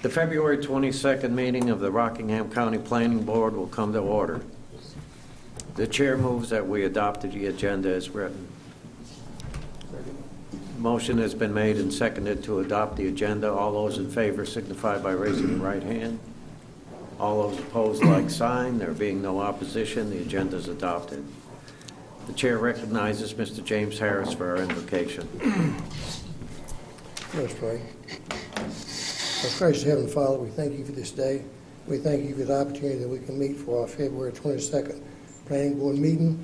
The February 22nd meeting of the Rockingham County Planning Board will come to order. The chair moves that we adopt the agenda as written. Motion has been made and seconded to adopt the agenda. All those in favor signify by raising your right hand. All those opposed, like sign. There being no opposition, the agenda is adopted. The chair recognizes Mr. James Harris for our invocation. Let's pray. Our gracious Heavenly Father, we thank you for this day. We thank you for the opportunity that we can meet for our February 22nd Planning Board meeting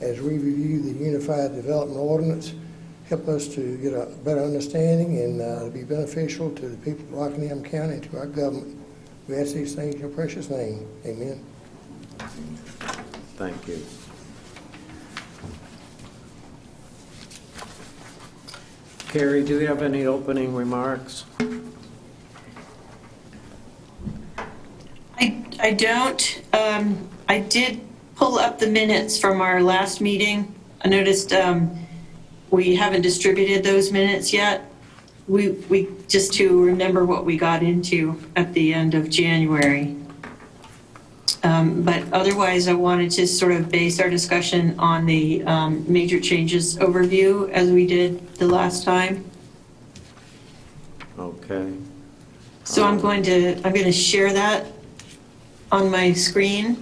as we review the Unified Development Ordinance. Help us to get a better understanding and to be beneficial to the people of Rockingham County and to our government. We ask these things in your precious name. Amen. Thank you. Carrie, do you have any opening remarks? I don't. I did pull up the minutes from our last meeting. I noticed we haven't distributed those minutes yet. We just to remember what we got into at the end of January. But otherwise, I wanted to sort of base our discussion on the major changes overview as we did the last time. Okay. So I'm going to share that on my screen.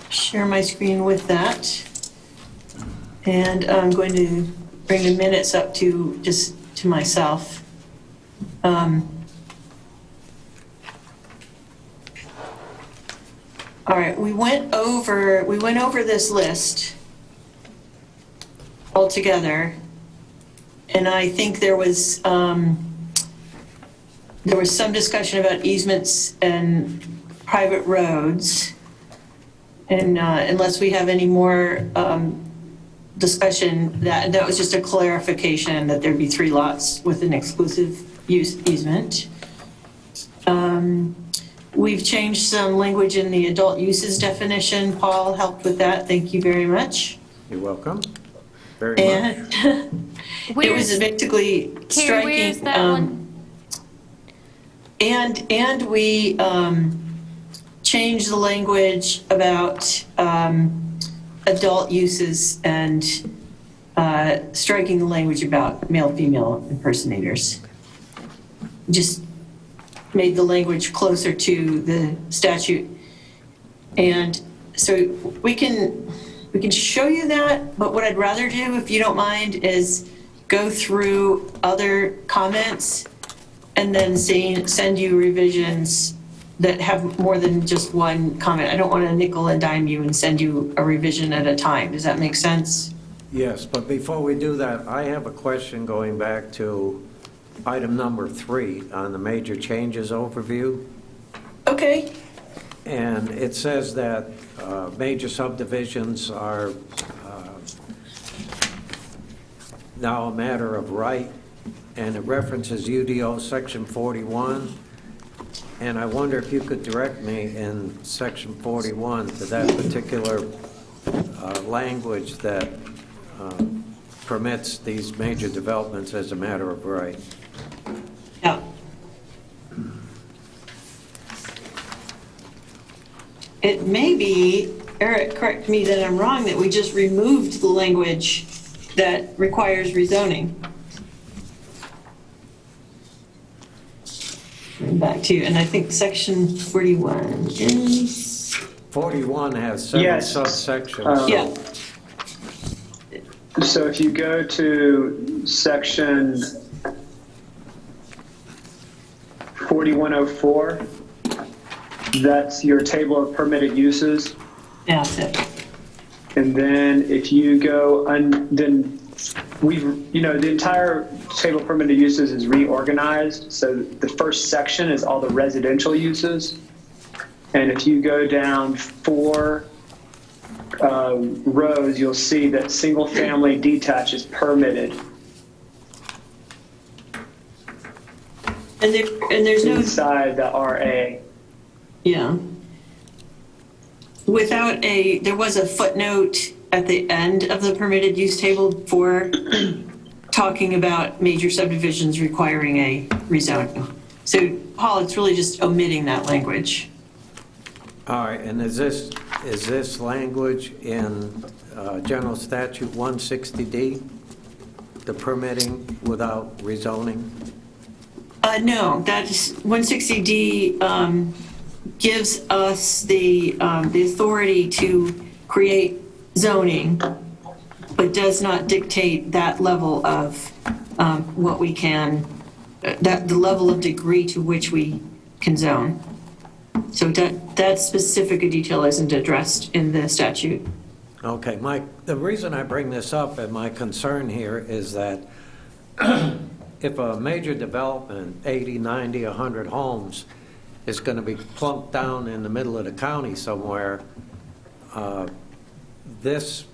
Share my screen with that. And I'm going to bring the minutes up to just to myself. All right, we went over this list all together, and I think there was some discussion about easements and private roads, and unless we have any more discussion, that was just a clarification that there'd be 3 lots with an exclusive use easement. We've changed some language in the adult uses definition. Paul helped with that. Thank you very much. You're welcome. Very much. It was basically striking. Where's that one? And we changed the language about adult uses and striking the language about male-female impersonators. Just made the language closer to the statute. And so we can show you that, but what I'd rather do, if you don't mind, is go through other comments and then send you revisions that have more than just one comment. I don't want to nickel and dime you and send you a revision at a time. Does that make sense? Yes, but before we do that, I have a question going back to item number 3 on the major changes overview. Okay. And it says that major subdivisions are now a matter of right, and it references UDO section 41. And I wonder if you could direct me in section 41 to that particular language that permits these major developments as a matter of right. Yeah. It may be, Eric, correct me that I'm wrong, that we just removed the language that requires rezoning. Back to, and I think section 41 is... 41 has 7 subsections. Yeah. So if you go to section 4104, that's your table of permitted uses. Yeah, that's it. And then if you go, then the entire table of permitted uses is reorganized. So the first section is all the residential uses. And if you go down 4 rows, you'll see that single family detached is permitted. And there's no... Inside the RA. Yeah. There was a footnote at the end of the permitted use table for talking about major subdivisions requiring a rezoning. So, Paul, it's really just omitting that language. All right, and is this language in General Statute 160D, the permitting without rezoning? No, that's 160D gives us the authority to create zoning, but does not dictate that level of what we can, the level of degree to which we can zone. So that specific detail isn't addressed in the statute. Okay, the reason I bring this up and my concern here is that if a major development, 80, 90, 100 homes, is going to be plunked down in the middle of the county somewhere, this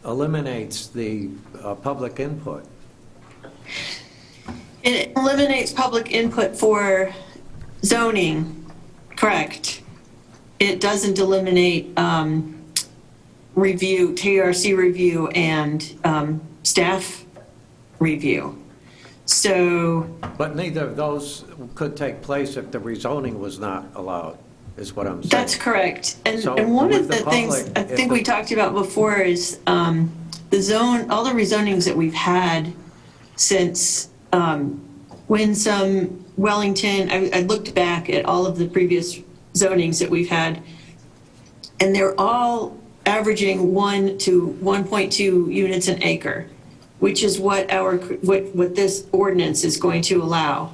eliminates the public input. It eliminates public input for zoning, correct. It doesn't eliminate review, TRC review, and staff review. So. But neither of those could take place if the rezoning was not allowed, is what I'm saying. That's correct. And, So and one with of the the things public, I if think the- we talked about before is all the rezonings that we've had since Winsome, Wellington. I looked back at all of the previous zonings that we've had, and they're all averaging 1 to 1.2 units an acre, which is what what this ordinance is going to allow.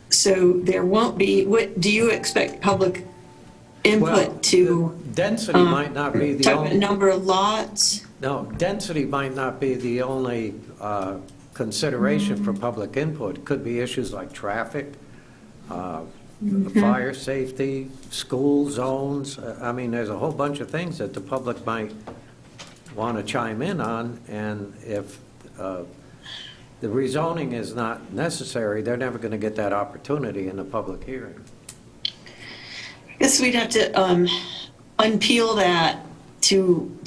So there won't be, what do you expect public input Well, to? Density might not be the Talk about only, number of lots? no, density might not be the only consideration for public input. It could be issues like traffic, fire safety, school zones. I mean, there's a whole bunch of things that the public might want to chime in on, and if the rezoning is not necessary, they're never going to get that opportunity in the public hearing. I guess we'd have to unpeel that to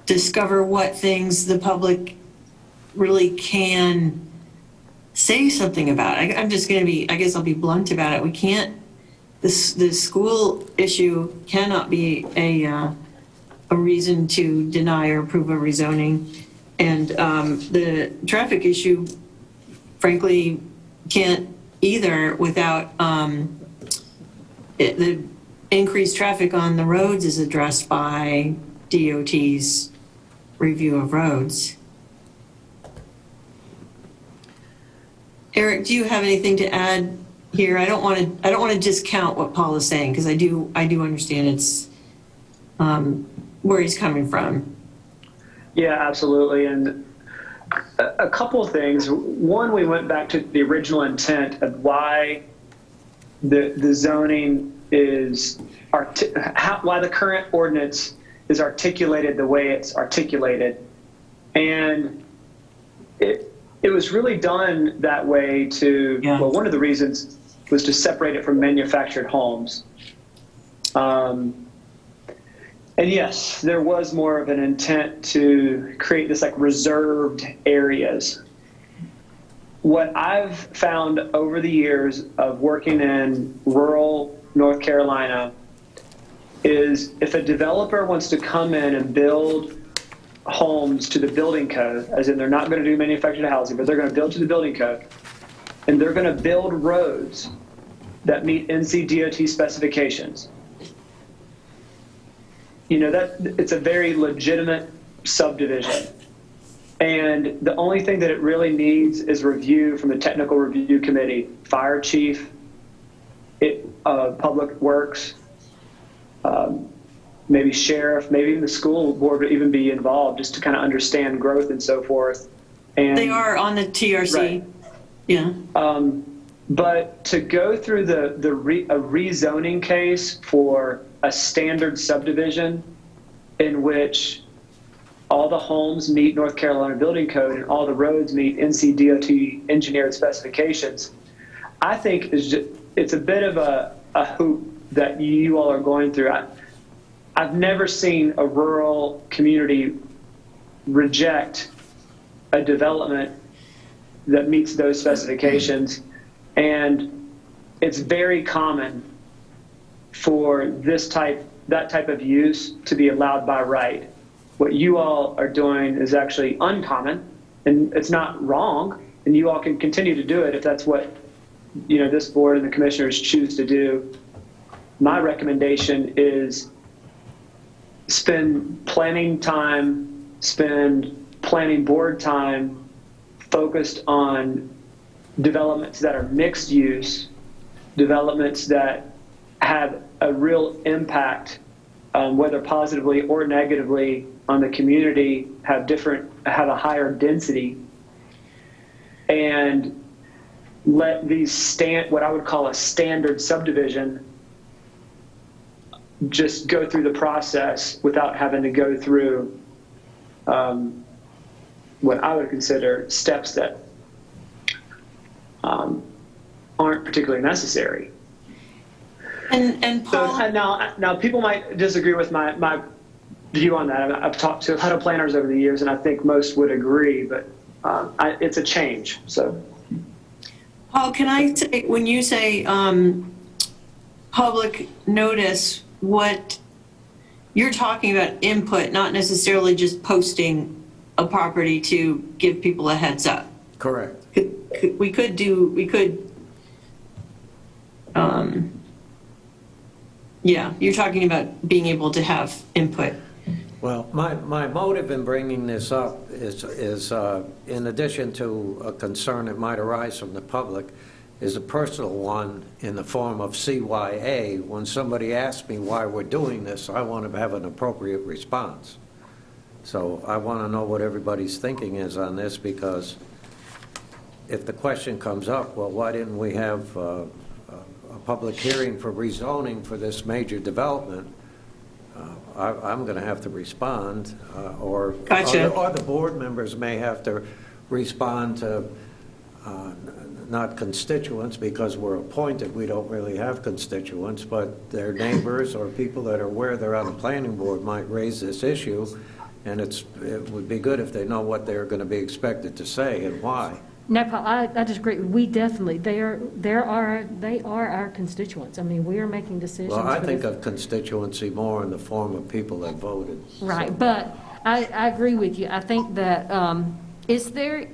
discover what things the public really can say something about. I'm just going to be, I guess I'll be blunt about it. We can't, the school issue cannot be a reason to deny or approve a rezoning. And the traffic issue, frankly, can't either without the increased traffic on the roads is addressed by DOT's review of roads. Eric, do you have anything to add here? I don't want to discount what Paul is saying, because I do understand it's where he's coming from. Yeah, absolutely. And a couple of things. One, we went back to the original intent of why the zoning is, why the current ordinance is articulated the way it's articulated. And it was really done that way to, well, one of the reasons was to separate it from manufactured homes. And yes, there was more of an intent to create this like reserved areas. What I've found over the years of working in rural North Carolina is if a developer wants to come in and build homes to the building code, as in they're not going to do manufactured housing, but they're going to build to the building code, and they're going to build roads that meet NCDOT specifications. You know, that it's a very legitimate subdivision. And the only thing that it really needs is review from the technical review committee, fire chief, public works, maybe sheriff, maybe even the school board would even be involved just to kind of understand growth and so forth. And They are on the TRC. Right. Yeah. But to go through a rezoning case for a standard subdivision in which all the homes meet North Carolina building code and all the roads meet NCDOT engineered specifications, I think it's a bit of a hoop that you all are going through. I've never seen a rural community reject a development that meets those specifications. And it's very common for that type of use to be allowed by right. What you all are doing is actually uncommon, and it's not wrong, and you all can continue to do it if that's what this board and the commissioners choose to do. My recommendation is spend planning board time focused on developments that are mixed use, developments that have a real impact, whether positively or negatively, on the community, have a higher density, and let these what I would call a standard subdivision just go through the process without having to go through what I would consider steps that aren't particularly necessary. And Paul, So now people might disagree with my view on that. I've talked to a lot of planners over the years, and I think most would agree, but it's a change. So, Paul, can I say, when you say public notice, what you're talking about input, not necessarily just posting a property to give people a heads up. Correct. We could yeah, you're talking about being able to have input. Well, my motive in bringing this up is in addition to a concern that might arise from the public, is a personal one in the form of CYA. When somebody asks me why we're doing this, I want to have an appropriate response. So I want to know what everybody's thinking is on this, because if the question comes up, well, why didn't we have a public hearing for rezoning for this major development? I'm going to have to respond, or the board members may have to respond to not constituents, because we're appointed. We don't really have constituents, but their neighbors or people that are aware they're on the planning board might raise this issue, and it would be good if they know what they're going to be expected to say and why. No, Paul, I disagree. We definitely, they are our constituents. I mean, we are making decisions. Well, I think of constituency more in the form of people that voted. Right, but I agree with you. I think that, is there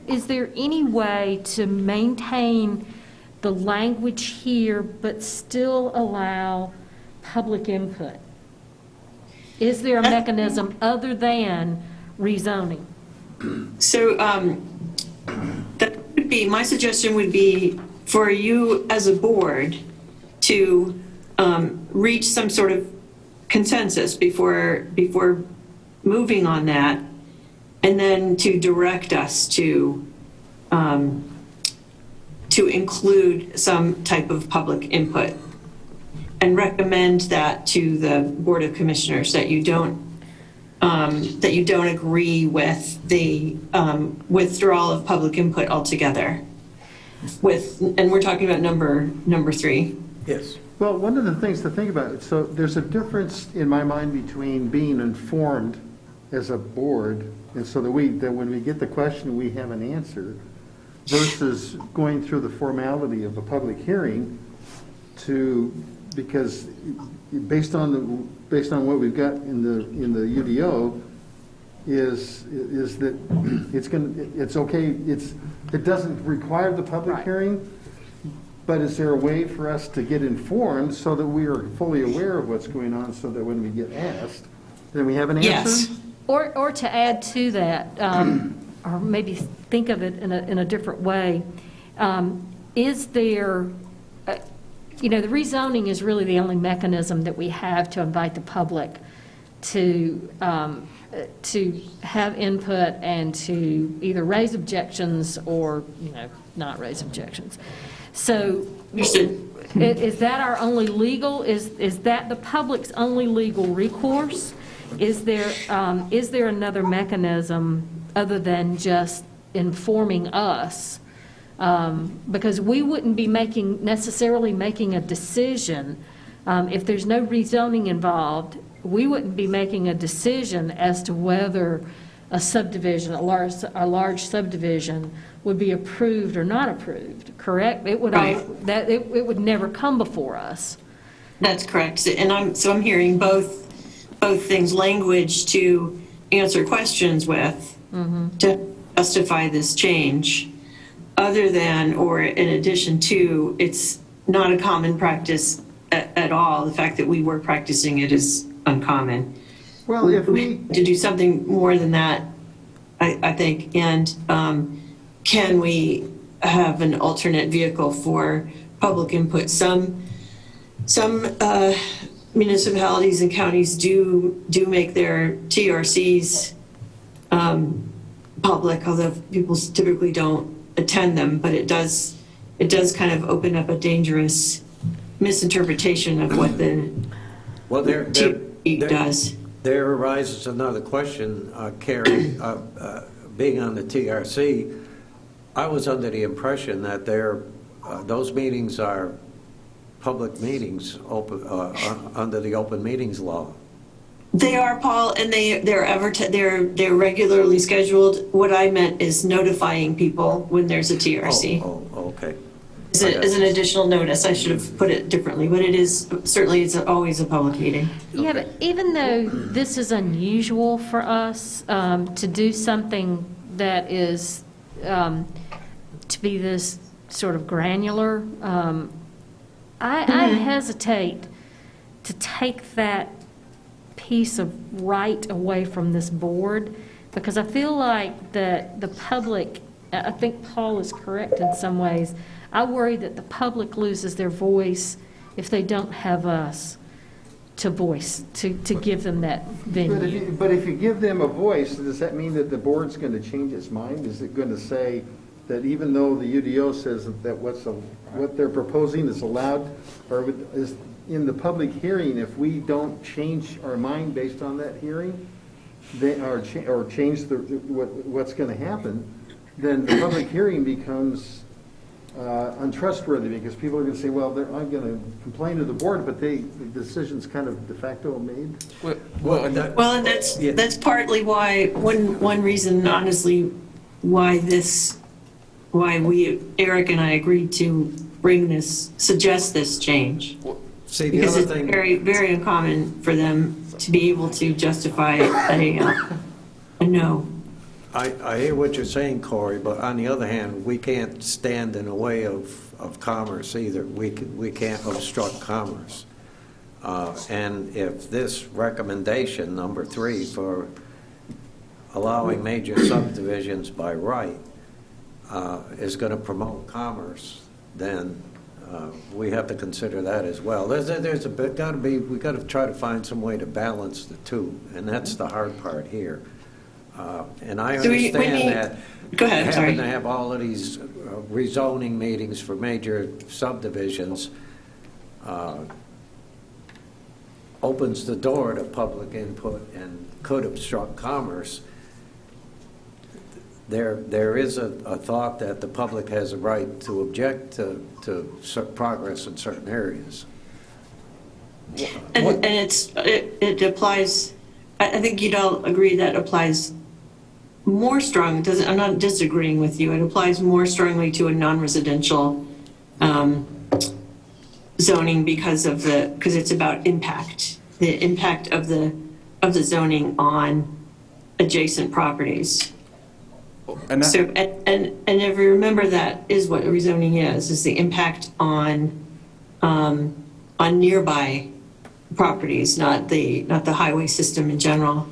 any way to maintain the language here but still allow public input? Is there a mechanism other than rezoning? So that would be, my suggestion would be for you as a board to reach some sort of consensus before moving on that, and then to direct us to include some type of public input, and recommend that to the Board of Commissioners, that you don't agree with the withdrawal of public input altogether. And we're talking about number 3. Yes. Well, one of the things to think about, so there's a difference in my mind between being informed as a board, and so that when we get the question, we have an answer, versus going through the formality of a public hearing because based on what we've got in the UDO is that it's okay. It doesn't require the public hearing, but is there a way for us to get informed so that we are fully aware of what's going on, so that when we get asked, then we have an answer? Yes. Or to add to that, or maybe think of it in a different way, is there, the rezoning is really the only mechanism that we have to invite the public to have input and to either raise objections or, not raise objections. So is that our only legal, is that the public's only legal recourse? Is there another mechanism other than just informing us? Because we wouldn't be necessarily making a decision if there's no rezoning involved. We wouldn't be making a decision as to whether a subdivision, a large subdivision would be approved or not approved, correct? It would, Right. it would never come before us. That's correct. And I'm hearing both things, language to answer questions with, to justify this change, other than or in addition to, it's not a common practice at all. The fact that we were practicing it is uncommon. Well, if we, To do something more than that, I think, and can we have an alternate vehicle for public input? Some municipalities and counties do make their TRCs public, although people typically don't attend them, but it does kind of open up a dangerous misinterpretation of what the Well, TRC does. There arises another question, Carrie. Being on the TRC, I was under the impression that those meetings are public meetings under the open meetings law. They are, Paul, and they're regularly scheduled. What I meant is notifying people when there's a TRC. Oh, okay. As an additional notice, I should have put it differently, but it is, certainly it's always a public meeting. Yeah, but even though this is unusual for us to do something that is, to be this sort of granular, I hesitate to take that piece of right away from this board, because I feel like that the public, I think Paul is correct in some ways, I worry that the public loses their voice if they don't have us to voice, to give them that venue. but if you give them a voice, does that mean that the board's going to change its mind? Is it going to say that even though the UDO says that what they're proposing is allowed, or is in the public hearing, if we don't change our mind based on that hearing, or change what's going to happen, then the public hearing becomes untrustworthy, because people are going to say, well, I'm going to complain to the board, but the decision's kind of de facto made. Well, and that's partly why, one reason, honestly, why Eric and I agreed to suggest this change. See, the Because other it's thing. very, very uncommon for them to be able to justify a no. I hear what you're saying, Corey, but on the other hand, we can't stand in the way of commerce either. We can't obstruct commerce. And if this recommendation, number 3, for allowing major subdivisions by right, is going to promote commerce, then we have to consider that as well. We got to try to find some way to balance the two, and that's the hard part here. And I understand that Go ahead, I'm sorry. having to have all of these rezoning meetings for major subdivisions opens the door to public input and could obstruct commerce. There is a thought that the public has a right to object to progress in certain areas. And it applies, I think you'd all agree that applies more strong, I'm not disagreeing with you, it applies more strongly to a non-residential zoning because it's about impact, the impact of the zoning on adjacent properties. And So, and if you remember, that is what rezoning is the impact on nearby properties, not the highway system in general.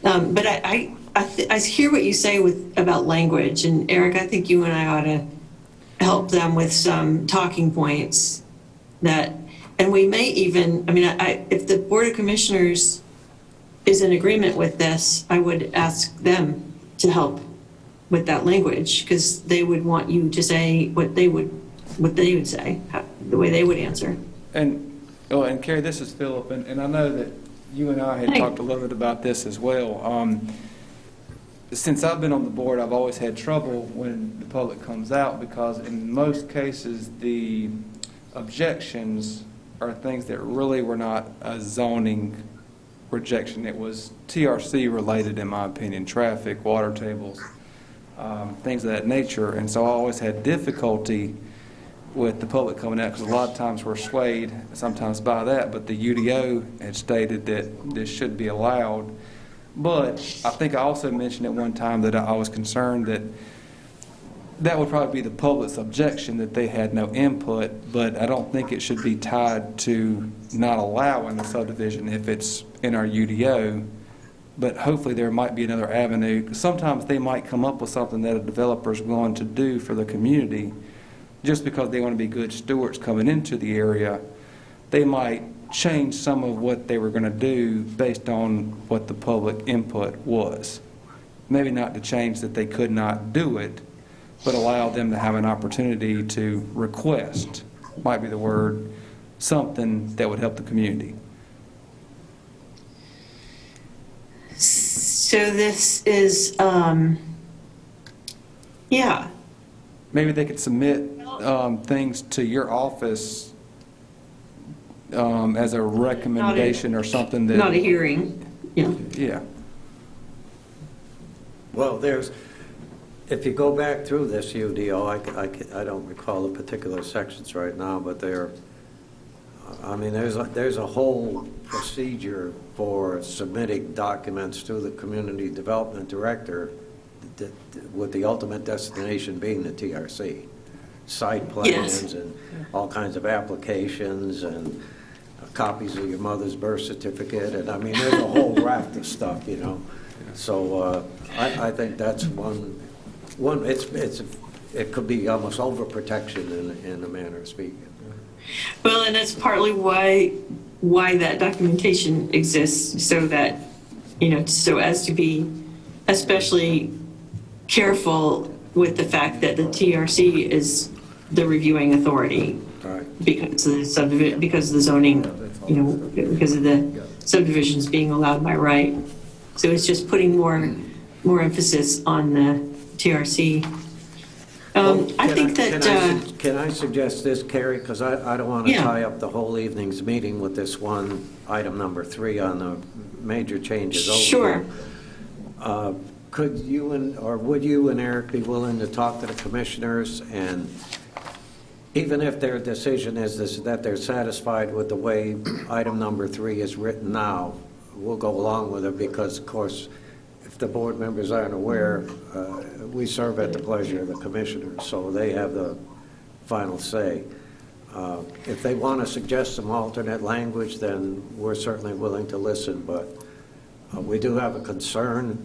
But I hear what you say about language, and Eric, I think you and I ought to help them with some talking points and we may even, if the Board of Commissioners is in agreement with this, I would ask them to help with that language, because they would want you to say what they would say, the way they would answer. And Carrie, this is Philip, and I know that you and I had Hey. talked a little bit about this as well. Since I've been on the board, I've always had trouble when the public comes out, because in most cases, the objections are things that really were not a zoning rejection. It was TRC related, in my opinion, traffic, water tables, things of that nature. And so I always had difficulty with the public coming out, because a lot of times we're swayed sometimes by that, but the UDO had stated that this should be allowed. But I think I also mentioned at one time that I was concerned that that would probably be the public's objection, that they had no input, but I don't think it should be tied to not allowing the subdivision if it's in our UDO. But hopefully there might be another avenue. Sometimes they might come up with something that a developer is willing to do for the community just because they want to be good stewards coming into the area. They might change some of what they were going to do based on what the public input was. Maybe not to change that they could not do it, but allow them to have an opportunity to request, might be the word, something that would help the community. So this is, yeah. Maybe they could submit things to your office as a recommendation or something that... Not a hearing, yeah. Yeah. Well, if you go back through this UDO, I don't recall the particular sections right now, but there's a whole procedure for submitting documents to the community development director with the ultimate destination being the TRC. Site plans Yes. and all kinds of applications and copies of your mother's birth certificate, and there's a whole raft of stuff, So I think that's one. It could be almost overprotection in a manner of speaking. Well, and that's partly why that documentation exists, so that, so as to be especially careful with the fact that the TRC is the reviewing authority. Right. Because of the subdivision, because of the zoning, because of the subdivisions being allowed by right. So it's just putting more emphasis on the TRC. I think that... Can I suggest this, Carrie? Because I don't want to Yeah. tie up the whole evening's meeting with this one item number 3 on the major changes. Sure. Could you would you and Eric be willing to talk to the commissioners, and even if their decision is that they're satisfied with the way item number 3 is written now, we'll go along with it, because of course, if the board members aren't aware, we serve at the pleasure of the commissioners, so they have the final say. If they want to suggest some alternate language, then we're certainly willing to listen, but we do have a concern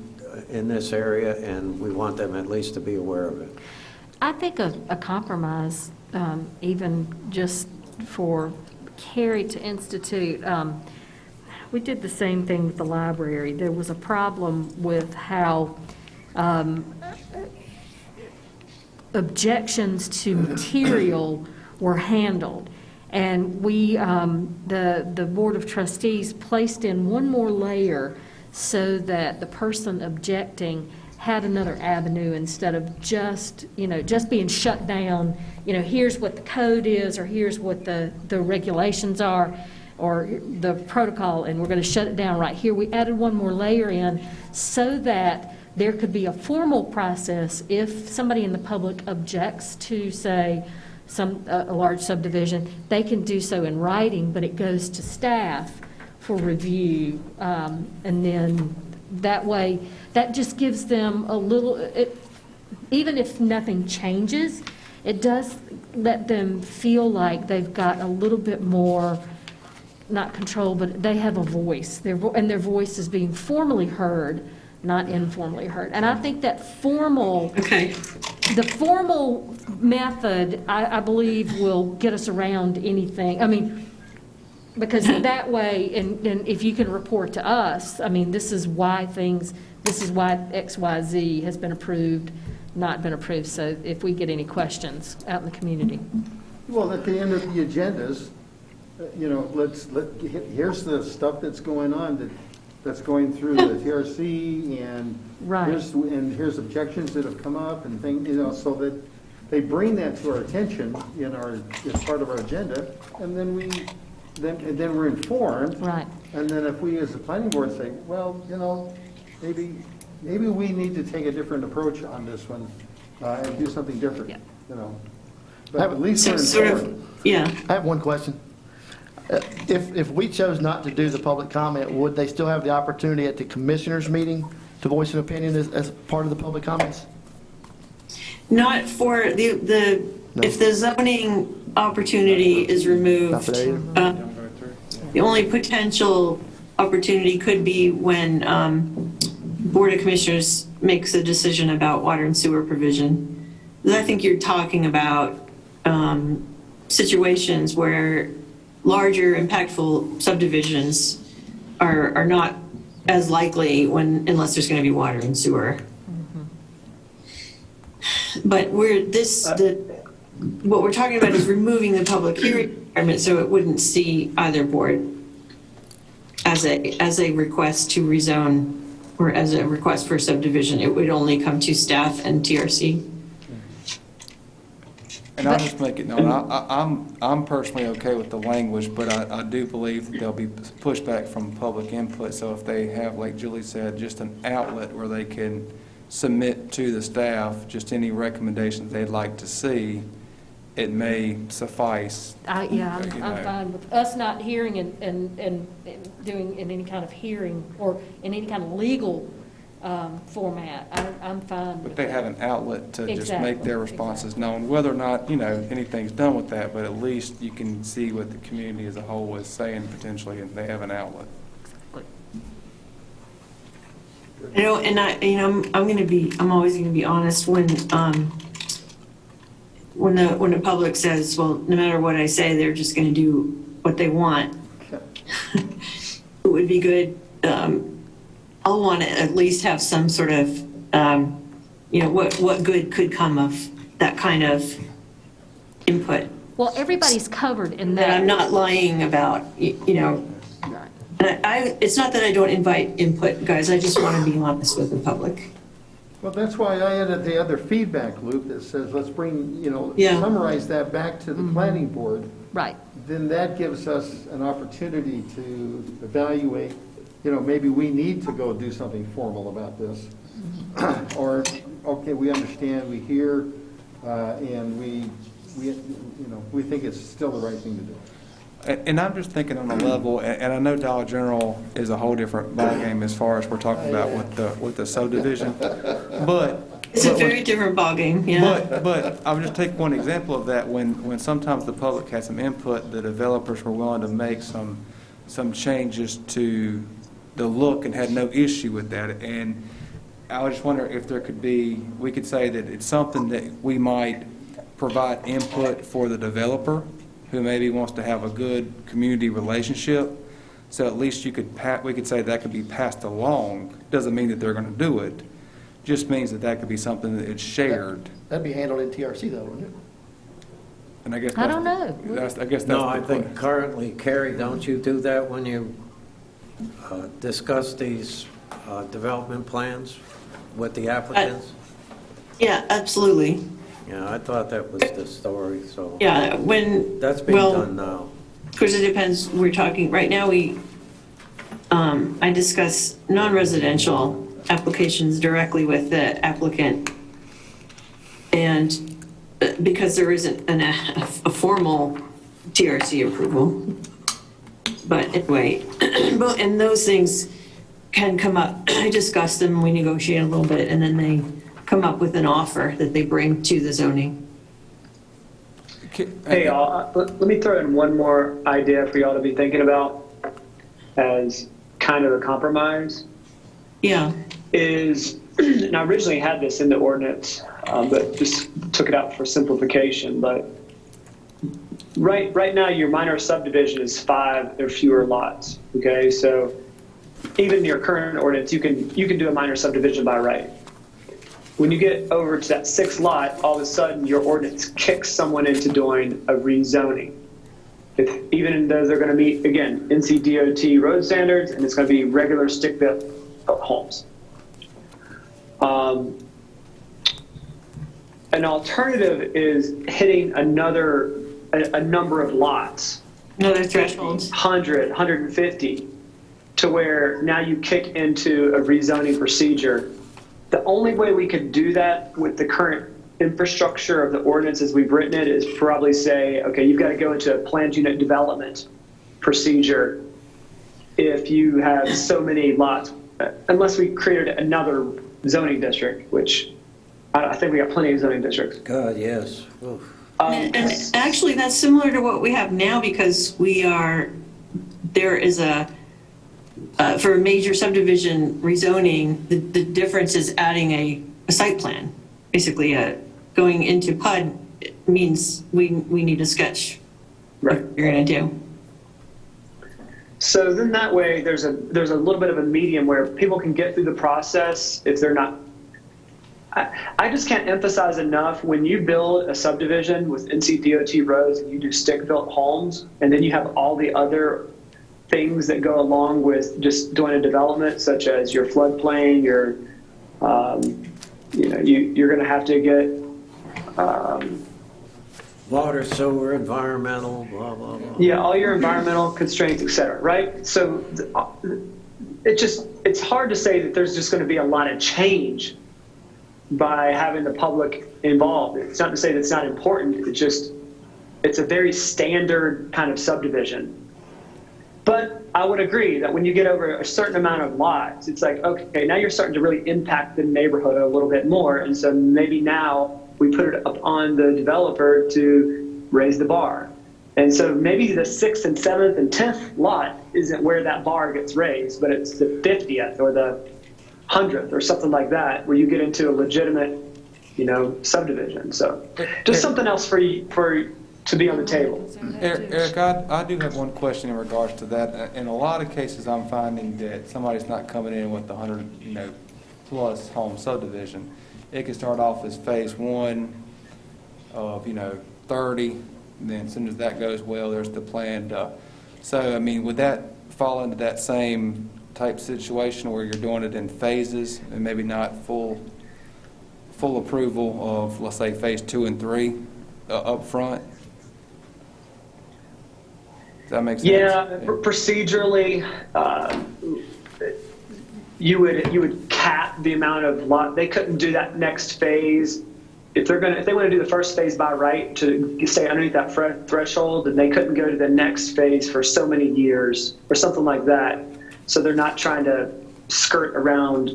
in this area, and we want them at least to be aware of it. I think a compromise, even just for Carrie to institute, we did the same thing with the library. There was a problem with how objections to material were handled. And we, the Board of Trustees placed in one more layer so that the person objecting had another avenue instead of just being shut down. Here's what the code is, or here's what the regulations are, or the protocol, and we're going to shut it down right here. We added one more layer in so that there could be a formal process if somebody in the public objects to, say, a large subdivision. They can do so in writing, but it goes to staff for review, and then that way, that just gives them a little, even if nothing changes, it does let them feel like they've got a little bit more, not control, but they have a voice, and their voice is being formally heard, not informally heard. And I think that the formal method, I believe, will get us around anything. Because that way, and if you can report to us, this is why X, Y, Z has been approved, not been approved. So if we get any questions out in the community. Well, at the end of the agendas, here's the stuff that's going on, that's going through the TRC, and Right. here's objections that have come up and things, so that they bring that to our attention as part of our agenda, and then we're informed. Right. And then if we, as a planning board, say, well, maybe we need to take a different approach on this one and do something different, Yeah. But at least So we're sort informed. of, yeah. I have one question. If we chose not to do the public comment, would they still have the opportunity at the commissioners' meeting to voice an opinion as part of the public comments? Not for if the zoning opportunity is removed. Not for that either? Don't go through. The only potential opportunity could be when Board of Commissioners makes a decision about water and sewer provision. Because I think you're talking about situations where larger impactful subdivisions are not as likely unless there's going to be water and sewer. But what we're talking about is removing the public hearing requirement so it wouldn't see either board as a request to rezone or as a request for subdivision. It would only come to staff and TRC. And I'll just make it known, I'm personally okay with the language, but I do believe that there'll be pushback from public input. So if they have, like Julie said, just an outlet where they can submit to the staff just any recommendations they'd like to see, it may suffice. Yeah, You I'm know. fine with us not hearing and doing in any kind of hearing or in any kind of legal format. I'm fine But with they that. have an outlet to just make Exactly, their responses known, whether or not, anything's done with that, but at least you can see what the community as a whole is saying potentially, and they have an outlet. And I'm always going to be honest when the public says, well, no matter what I say, they're just going to do what they want. It would be good. I'll want to at least have some sort of, what good could come of that kind of input. Well, everybody's covered in That that. I'm not lying about, And it's not that I don't invite input, guys. I just want to be honest with the public. Well, that's why I added the other feedback loop that says, let's bring, Yeah. summarize that back to the planning board. Right. Then that gives us an opportunity to evaluate, maybe we need to go do something formal about this. Or, okay, we understand, we hear, and we think it's still the right thing to do. And I'm just thinking on a level, and I know Dollar General is a whole different ballgame as far as we're talking about with the subdivision, but. It's a very different ballgame, yeah. But I would just take one example of that, when sometimes the public had some input, the developers were willing to make some changes to the look and had no issue with that. And I would just wonder if we could say that it's something that we might provide input for the developer who maybe wants to have a good community relationship. So at least we could say that could be passed along. Doesn't mean that they're going to do it. Just means that could be something that is shared. That'd be handled in TRC though, wouldn't it? And I guess I don't know. I guess that's No, I the think question. currently, Carrie, don't you do that when you discuss these development plans with the applicants? Yeah, absolutely. Yeah, I thought that was the story, so. Yeah, That's being done now. Of course, it depends. We're talking, right now, I discuss non-residential applications directly with the applicant. And because there isn't a formal TRC approval. But anyway, and those things can come up. I discuss them, we negotiate a little bit, and then they come up with an offer that they bring to the zoning. Hey, y'all, let me throw in one more idea for y'all to be thinking about as kind of a compromise. Yeah, And I originally had this in the ordinance, but just took it out for simplification. But right now, your minor subdivision is 5 or fewer lots. Okay, so even in your current ordinance, you can do a minor subdivision by right. When you get over to that 6th lot, all of a sudden your ordinance kicks someone into doing a rezoning. Even though they're going to meet, again, NCDOT road standards, and it's going to be regular stick-built homes. An alternative is hitting a number of lots, another threshold. 100, 150. to where now you kick into a rezoning procedure. The only way we could do that with the current infrastructure of the ordinance as we've written it is probably say, okay, you've got to go into a planned unit development procedure if you have so many lots, unless we created another zoning district, which I think we got plenty of zoning districts. God, yes. Oof. And actually, that's similar to what we have now because there is for a major subdivision rezoning, the difference is adding a site plan. Basically, going into PUD means we need a sketch. Right. What you're going to do. So then that way, there's a little bit of a medium where people can get through the process if they're not. I just can't emphasize enough, when you build a subdivision with NCDOT roads and you do stick-built homes, and then you have all the other things that go along with just doing a development, such as your floodplain, you're going to have to get Water, sewer, environmental, blah, blah, blah. yeah, all your environmental constraints, et cetera, right? So it's hard to say that there's just going to be a lot of change by having the public involved. It's not to say that it's not important. It's a very standard kind of subdivision. But I would agree that when you get over a certain amount of lots, it's like, okay, now you're starting to really impact the neighborhood a little bit more. And so maybe now we put it up on the developer to raise the bar. And so maybe the 6th and 7th and 10th lot isn't where that bar gets raised, but it's the 50th or the 100th or something like that, where you get into a legitimate, subdivision. So just something else for to be on the table. Eric, I do have one question in regards to that. In a lot of cases, I'm finding that somebody's not coming in with the 100, plus home subdivision. It can start off as phase 1 of, 30, and then as soon as that goes well, there's the planned. So, I mean, would that fall into that same type situation where you're doing it in phases and maybe not full approval of, let's say, phase 2 and 3 up front? Does that make sense? Yeah, procedurally, you would cap the amount of lot. They couldn't do that next phase. If they want to do the first phase by right to stay underneath that threshold, then they couldn't go to the next phase for so many years or something like that. So they're not trying to skirt around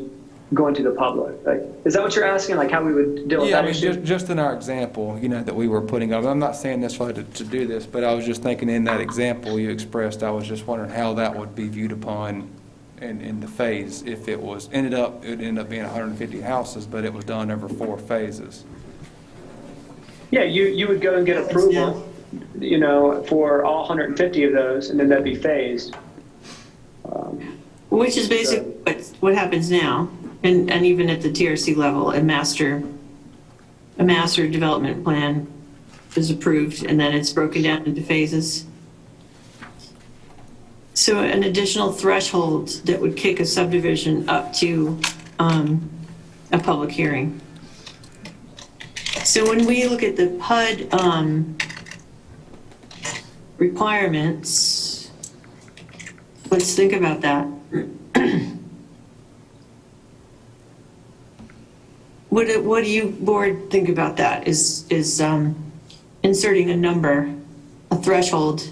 going to the public. Like, is that what you're asking? Like how we would deal with that issue? Just in our example, that we were putting up. I'm not saying necessarily to do this, but I was just thinking in that example you expressed, I was just wondering how that would be viewed upon in the phase. If it ended up being 150 houses, but it was done over 4 phases. Yeah, you would go and get approval, for all 150 of those, and then that'd be phased. Which is basically what happens now, and even at the TRC level, a master development plan is approved, and then it's broken down into phases. So an additional threshold that would kick a subdivision up to a public hearing. So when we look at the PUD requirements, let's think about that. What do you, board, think about that? Is inserting a number, a threshold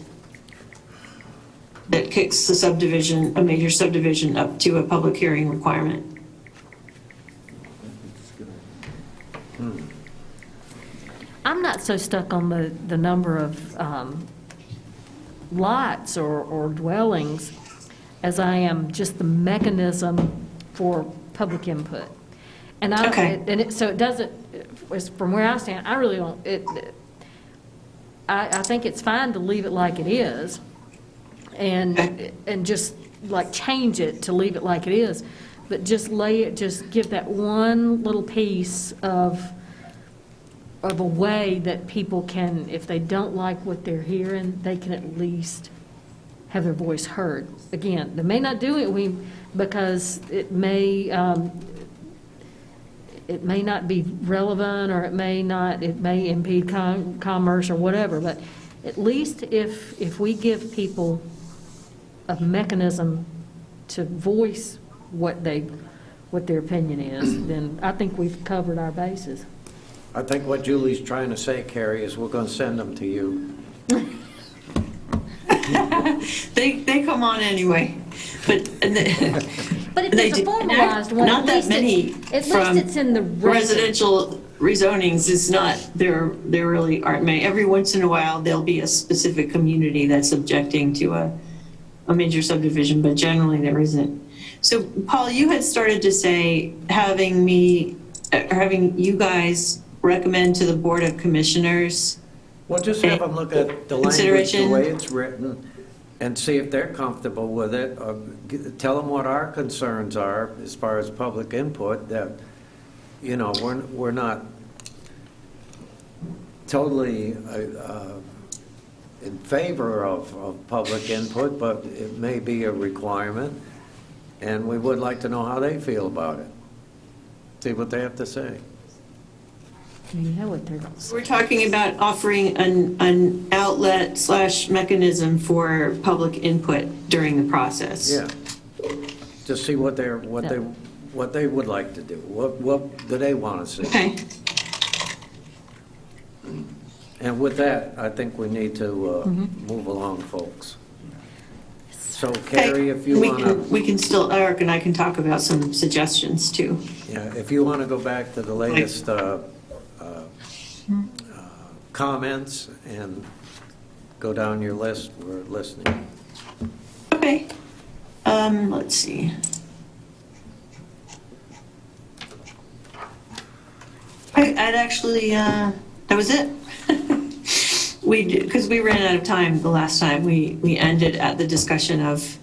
that kicks a major subdivision up to a public hearing requirement? I'm not so stuck on the number of lots or dwellings as I am just the mechanism for public input. And so it doesn't, from where I stand, I really don't, I think it's fine to leave it like it is and just like change it to leave it like it is, but just give that one little piece of a way that people can, if they don't like what they're hearing, they can at least have their voice heard. Again, they may not do it because it may not be relevant, or it may impede commerce or whatever, but at least if we give people a mechanism to voice what their opinion is, then I think we've covered our bases. I think what Julie's trying to say, Carrie, is we're going to send them to you. They come on anyway, but But if They it's a do- formalized one, not at that least many it's, at from least it's in the record. residential rezonings is not, there really aren't many. Every once in a while, there'll be a specific community that's objecting to a major subdivision, but generally there isn't. So Paul, you had started to say having you guys recommend to the Board of Commissioners. Well, just have them look at the language, the Consideration. way it's written, and see if they're comfortable with it. Or tell them what our concerns are as far as public input, that, you know, we're not totally in favor of public input, but it may be a requirement, and we would like to know how they feel about it. See what they have to say. You know what they're going to say. We're talking about offering an outlet / mechanism for public input during the process. Yeah. Just see what they would like to do. What do they want to see? Okay. And with that, I think we need to move along, folks. So Carrie, if you want to, We can still, Eric and I can talk about some suggestions too. yeah, if you want to go back to the latest comments and go down your list, we're listening. Okay. Let's see. I'd actually, that was it. Because we ran out of time the last time. We ended at the discussion of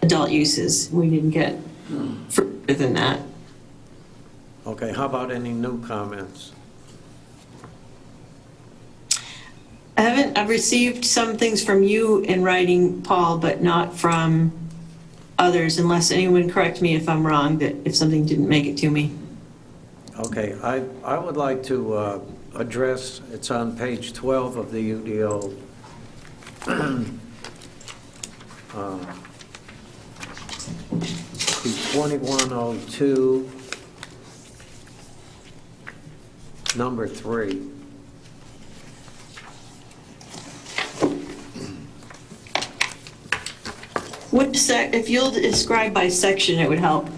adult uses. We didn't get further than that. Okay, how about any new comments? I've received some things from you in writing, Paul, but not from others, unless anyone correct me if I'm wrong, that if something didn't make it to me. Okay, I would like to address, it's on page 12 of the UDO. The 2102, number 3. If you'll describe by section, it would help.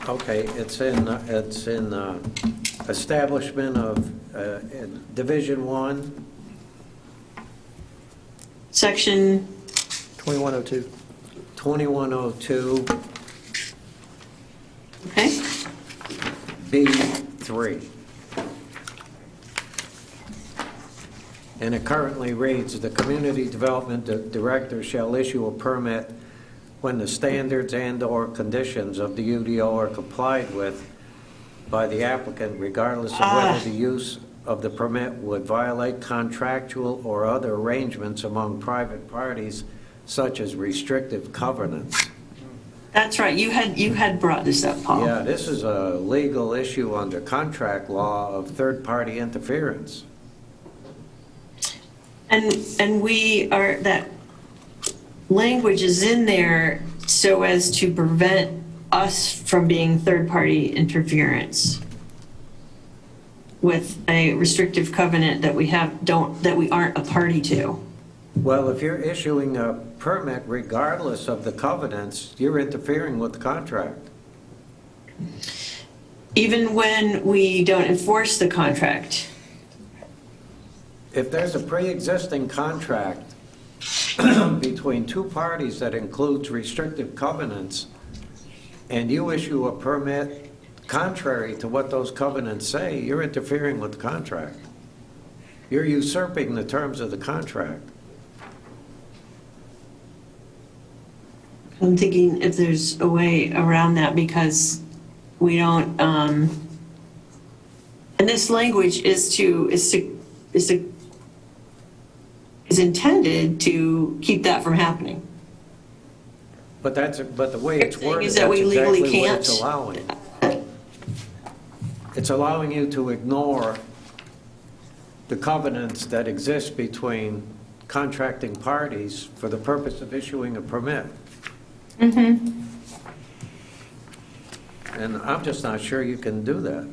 Okay, it's in establishment of Division 1, Section, 2102. 2102, okay? B3. And it currently reads, "The Community Development Director shall issue a permit when the standards and/or conditions of the UDO are complied with by the applicant, regardless of whether the use of the permit would violate contractual or other arrangements among private parties, such as restrictive covenants." That's right, you had brought this up, Paul. Yeah, this is a legal issue under contract law of third-party interference. And that language is in there so as to prevent us from being third-party interference with a restrictive covenant that we aren't a party to. Well, if you're issuing a permit regardless of the covenants, you're interfering with the contract. Even when we don't enforce the contract. If there's a pre-existing contract between two parties that includes restrictive covenants, and you issue a permit contrary to what those covenants say, you're interfering with the contract. You're usurping the terms of the contract. I'm thinking if there's a way around that, because we don't, and this language is intended to keep that from happening. But the way it's Thing worded, is that's that we legally exactly what it's can't. allowing. It's allowing you to ignore the covenants that exist between contracting parties for the purpose of issuing a permit. And I'm just not sure you can do that.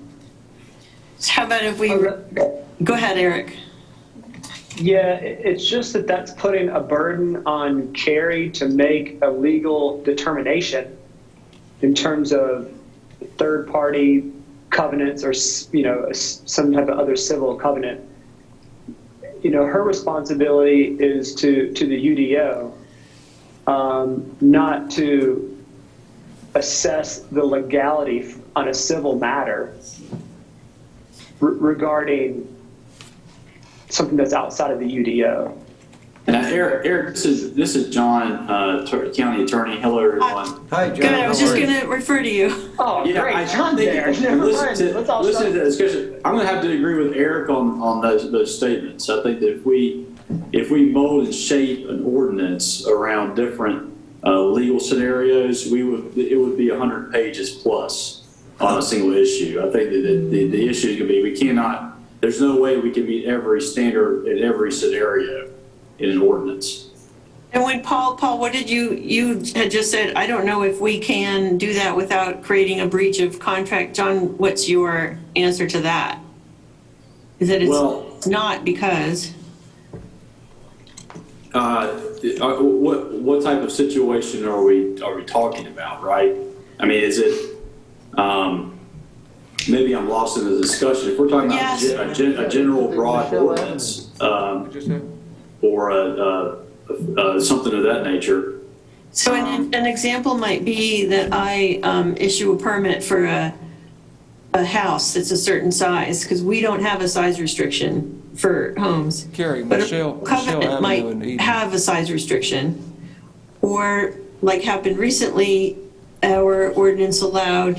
So how about if we, go ahead, Eric. Yeah, it's just that that's putting a burden on Carrie to make a legal determination in terms of third-party covenants or, some type of other civil covenant. Her responsibility is to the UDO, not to assess the legality on a civil matter regarding something that's outside of the UDO. And Eric, this is John, County Attorney. Hello, everyone. Hi, John. Good, I was how just are you? going to refer to you. Oh, great, I John think there. if- Never listen mind. to Let's all listen start. to the discussion. I'm going to have to agree with Eric on those statements. I think that if we mold and shape an ordinance around different legal scenarios, it would be 100 pages plus on a single issue. I think that the issue is going to be there's no way we can meet every standard in every scenario in an ordinance. And when Paul, what did you had just said, I don't know if we can do that without creating a breach of contract. John, what's your answer to that? Is that it's not because? What type of situation are we talking about, right? I mean, is it, maybe I'm lost in the discussion. If we're talking about Yes. a general broad ordinance, or something of that nature. So an example might be that I issue a permit for a house that's a certain size, because we don't have a size restriction for homes. Carrie, But Michelle a covenant Avenue in might Eden. have a size restriction. Or, like happened recently, our ordinance allowed,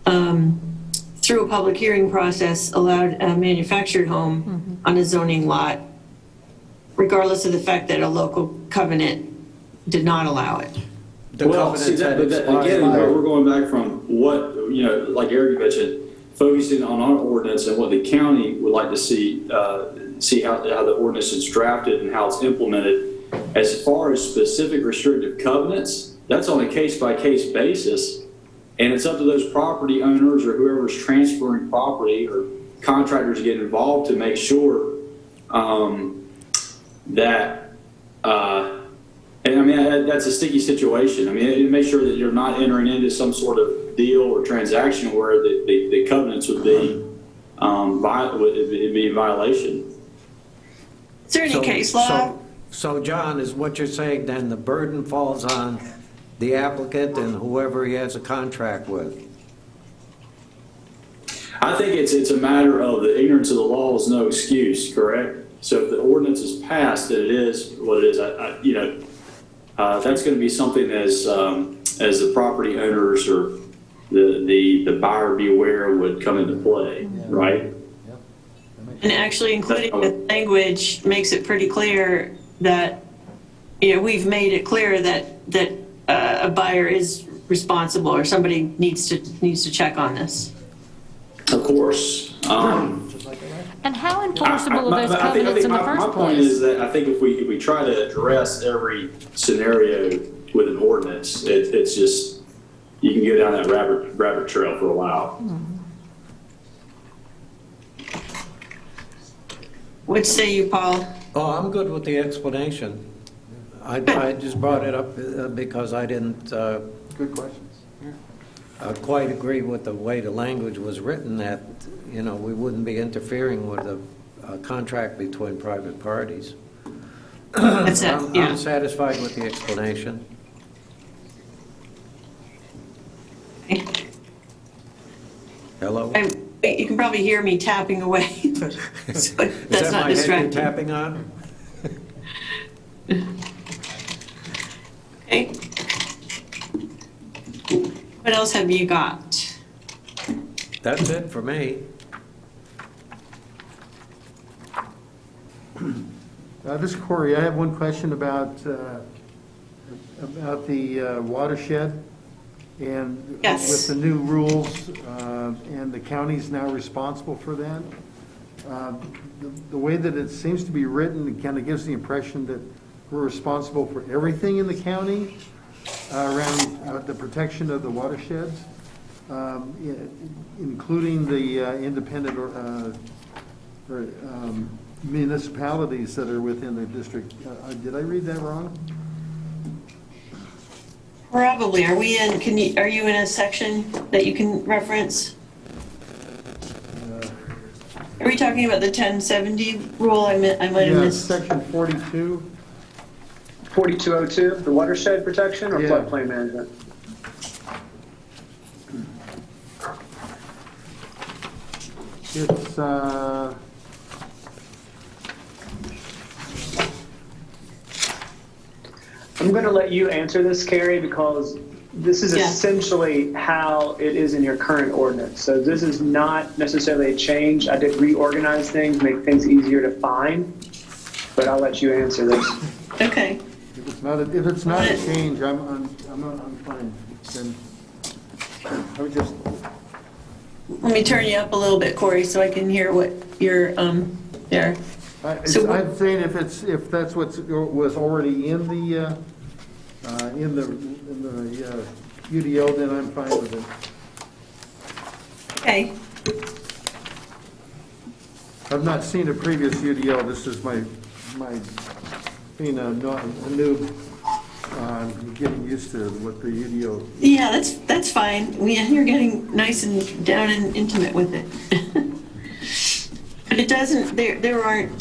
through a public hearing process, allowed a manufactured home on a zoning lot, regardless of the fact that a local covenant did not allow it. The covenants had expired. Again, we're going back from what, like Eric mentioned, focusing on our ordinance and what the county would like to see how the ordinance is drafted and how it's implemented. As far as specific restrictive covenants, that's on a case-by-case basis, and it's up to those property owners or whoever's transferring property or contractors get involved to make sure that, and I mean, that's a sticky situation. I mean, make sure that you're not entering into some sort of deal or transaction where the covenants would be in violation. Is there any case law? So John, is what you're saying then the burden falls on the applicant and whoever he has a contract with? I think it's a matter of the ignorance of the law is no excuse, correct? So if the ordinance is passed, then it is what it is. That's going to be something as the property owners or the buyer beware would come into play, right? And actually including the language makes it pretty clear that, we've made it clear that a buyer is responsible or somebody needs to check on this. Of course. And how enforceable are those I think covenants in the my first point place? is that I think if we try to address every scenario with an ordinance, it's just, you can go down that rabbit trail for a while. What say you, Paul? Oh, I'm good with the explanation. I just brought it up because I didn't Good questions. quite agree with the way the language was written, that, we wouldn't be interfering with a contract between private parties. That's it, yeah. I'm satisfied with the explanation. Hello? You can probably hear me tapping away. So Is that's that not my head you're distracting. tapping on? Okay. What else have you got? That's it for me. This is Corey. I have one question about the watershed. And Yes. with the new rules, and the county's now responsible for that, the way that it seems to be written, it kind of gives the impression that we're responsible for everything in the county. around the protection of the watersheds, including the independent municipalities that are within the district. Did I read that wrong? Probably. Are you in a section that you can reference? Are we talking about the 1070 rule? I might have Yeah, missed. section 42. 4202, the watershed protection or Yeah. floodplain management? It's, I'm going to let you answer this, Carrie, because this is Yeah. essentially how it is in your current ordinance. So this is not necessarily a change. I did reorganize things, make things easier to find, but I'll let you answer this. Okay. if it's not a change, I'm fine. Then I would just, Let me turn you up a little bit, Corey, so I can hear what you're there. So what- I'm saying if that's what was already in the UDO, then I'm fine with it. Okay. I've not seen a previous UDO. This is my being a noob, getting used to what the UDO. Yeah, that's fine. You're getting nice and down and intimate with it. But it doesn't, there aren't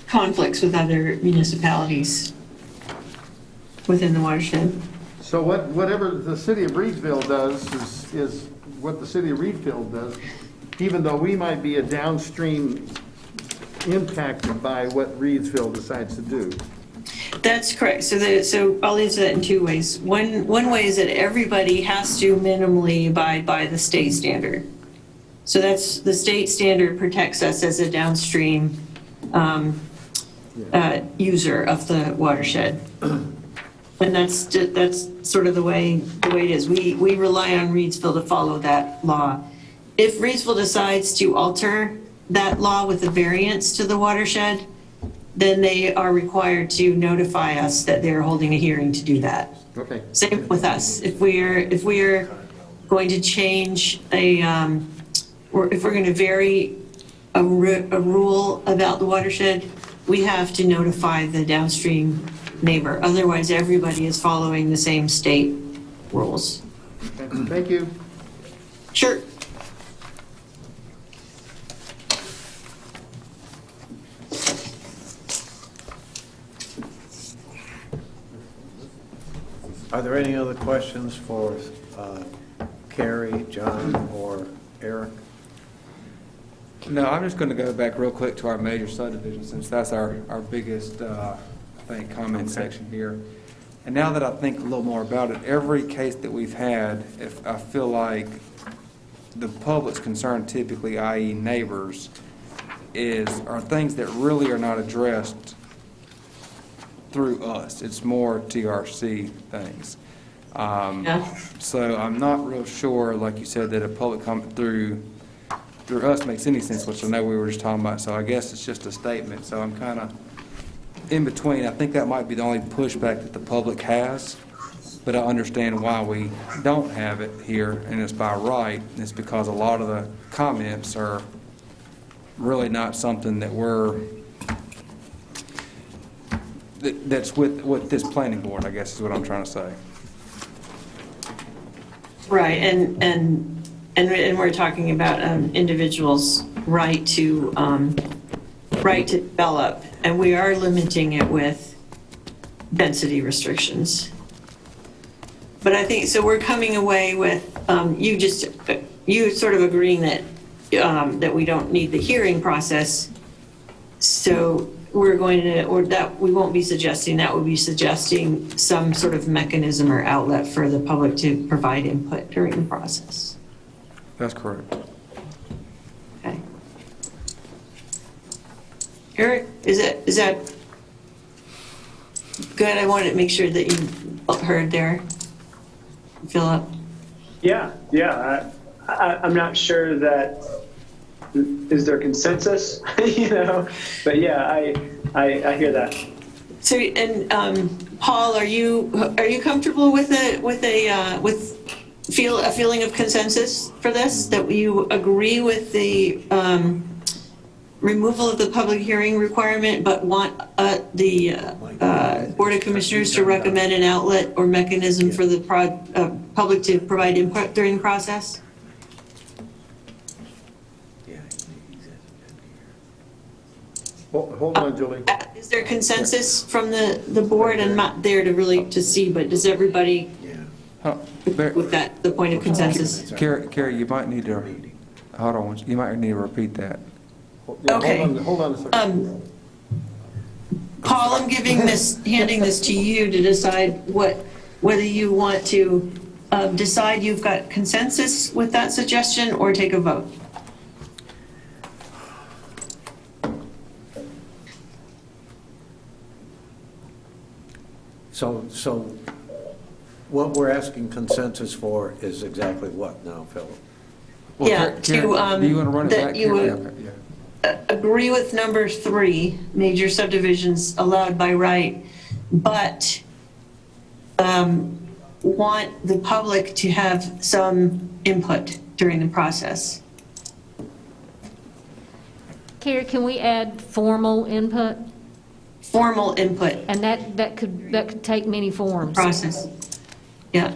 conflicts with other municipalities within the watershed. So whatever the city of Reedsville does is what the city of Reedfield does, even though we might be a downstream impacted by what Reedsville decides to do. That's correct. So I'll answer that in two ways. One way is that everybody has to minimally abide by the state standard. So that's, the state standard protects us as a downstream user of the watershed. And that's sort of the way it is. We rely on Reedsville to follow that law. If Reedsville decides to alter that law with a variance to the watershed, then they are required to notify us that they're holding a hearing to do that. Okay. Same with us. If we're going to change or if we're going to vary a rule about the watershed, we have to notify the downstream neighbor. Otherwise, everybody is following the same state rules. Okay. Thank you. Sure. Are there any other questions for Carrie, John, or Eric? No, I'm just going to go back real quick to our major subdivision, since that's our biggest, I think, comment section here. And now that I think a little more about it, every case that we've had, if I feel like the public's concern, typically, i.e. neighbors, are things that really are not addressed through us. It's more TRC things. Yeah. So I'm not real sure, like you said, that a public comment through us makes any sense, which I know we were just talking about. So I guess it's just a statement. So I'm kind of in between. I think that might be the only pushback that the public has, but I understand why we don't have it here, and it's by right. It's because a lot of the comments are really not something that that's with this planning board, I guess is what I'm trying to say. Right, and we're talking about individuals' right to develop, and we are limiting it with density restrictions. But I think, so we're coming away with, you sort of agreeing that we don't need the hearing process. So we're going to, or that we won't be suggesting that, we'll be suggesting some sort of mechanism or outlet for the public to provide input during the process. That's correct. Okay. Eric, is that good? I wanted to make sure that you heard there. Philip? Yeah. I'm not sure that, is there consensus, but yeah, I hear that. So, and Paul, are you comfortable with a feeling of consensus for this? That you agree with the removal of the public hearing requirement, but want the Board of Commissioners to recommend an outlet or mechanism for the public to provide input during the process? Hold on, Julie. Is there consensus from the board? I'm not there to really to see, but does everybody with that, the point of consensus? Carrie, you might need to, hold on, you might need to repeat that. Yeah, Okay. Hold on a second. Paul, I'm handing this to you to decide whether you want to decide you've got consensus with that suggestion or take a vote. So what we're asking consensus for is exactly what now, Philip? Well, Yeah, Carrie, do you want to run it that back? you Carrie? would- Okay, yeah. Agree with number 3, major subdivisions allowed by right, but want the public to have some input during the process. Carrie, can we add formal input? Formal input And that could take many forms. process. Yeah.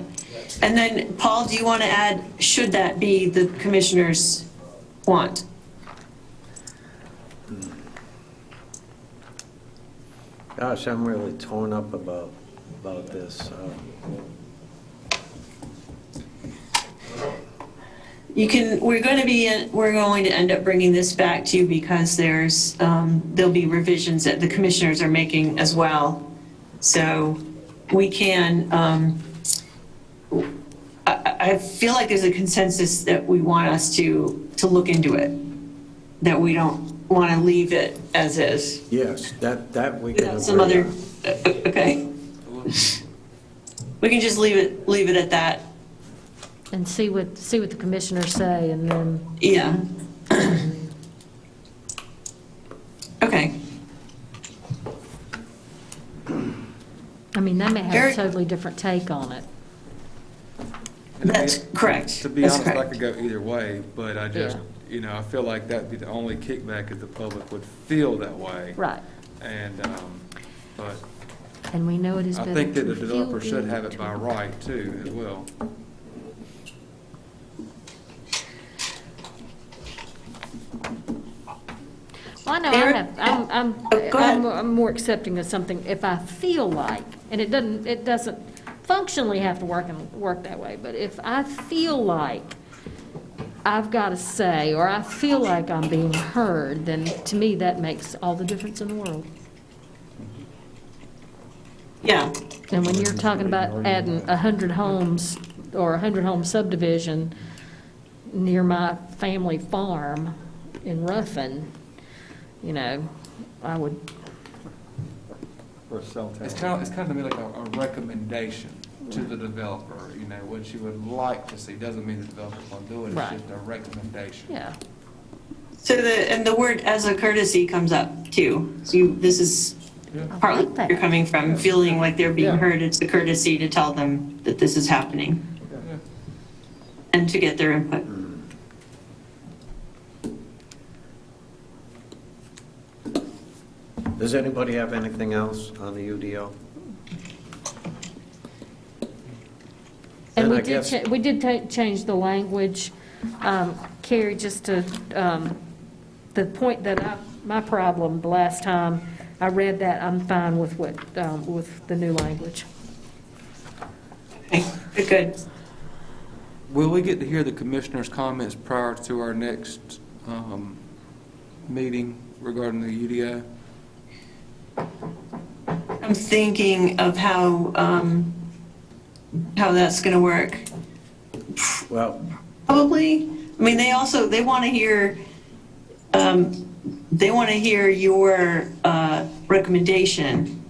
And then, Paul, do you want to add, should that be the commissioner's want? Gosh, I'm really torn up about this. We're going to end up bringing this back to you because there'll be revisions that the commissioners are making as well. So we can, I feel like there's a consensus that we want us to look into it, that we don't want to leave it as is. Yes, that we can Without agree some other, on. okay. We can just leave it at that. And see what the commissioners say, and then, Yeah. Okay. I mean, they may have a Eric? totally different take on it. That's correct. To be That's honest, I correct. could go either way, but I just, I feel like that'd be the only kickback if the public would feel that way. Right. And, but And we know it is I better think that to the developer feel should good have it to- by right too, as well. Well, I know Eric? I'm Go ahead. I'm more accepting of something if I feel like, and it doesn't functionally have to work that way, but if I feel like I've got to say, or I feel like I'm being heard, then to me, that makes all the difference in the world. Yeah. And when you're talking about adding 100 homes or 100 home subdivision near my family farm in Ruffin, I would, Or cell tower. It's kind of to me like a recommendation to the developer, what you would like to see. Doesn't mean the developer's going to do it, it's Right. just a recommendation. yeah. So the word as a courtesy comes up too. So this is partly like that. where you're coming from, feeling like they're being Yeah. heard. It's a courtesy to tell them that this is happening Yeah. and to get their input. Does anybody have anything else on the UDO? And Then we I did, guess- we did change the language, Carrie, just to, the point that my problem the last time I read that, I'm fine with with the new language. Okay, good. Will we get to hear the commissioner's comments prior to our next meeting regarding the UDO? I'm thinking of how that's going to work. Well, Probably. I mean, they want to hear, your recommendation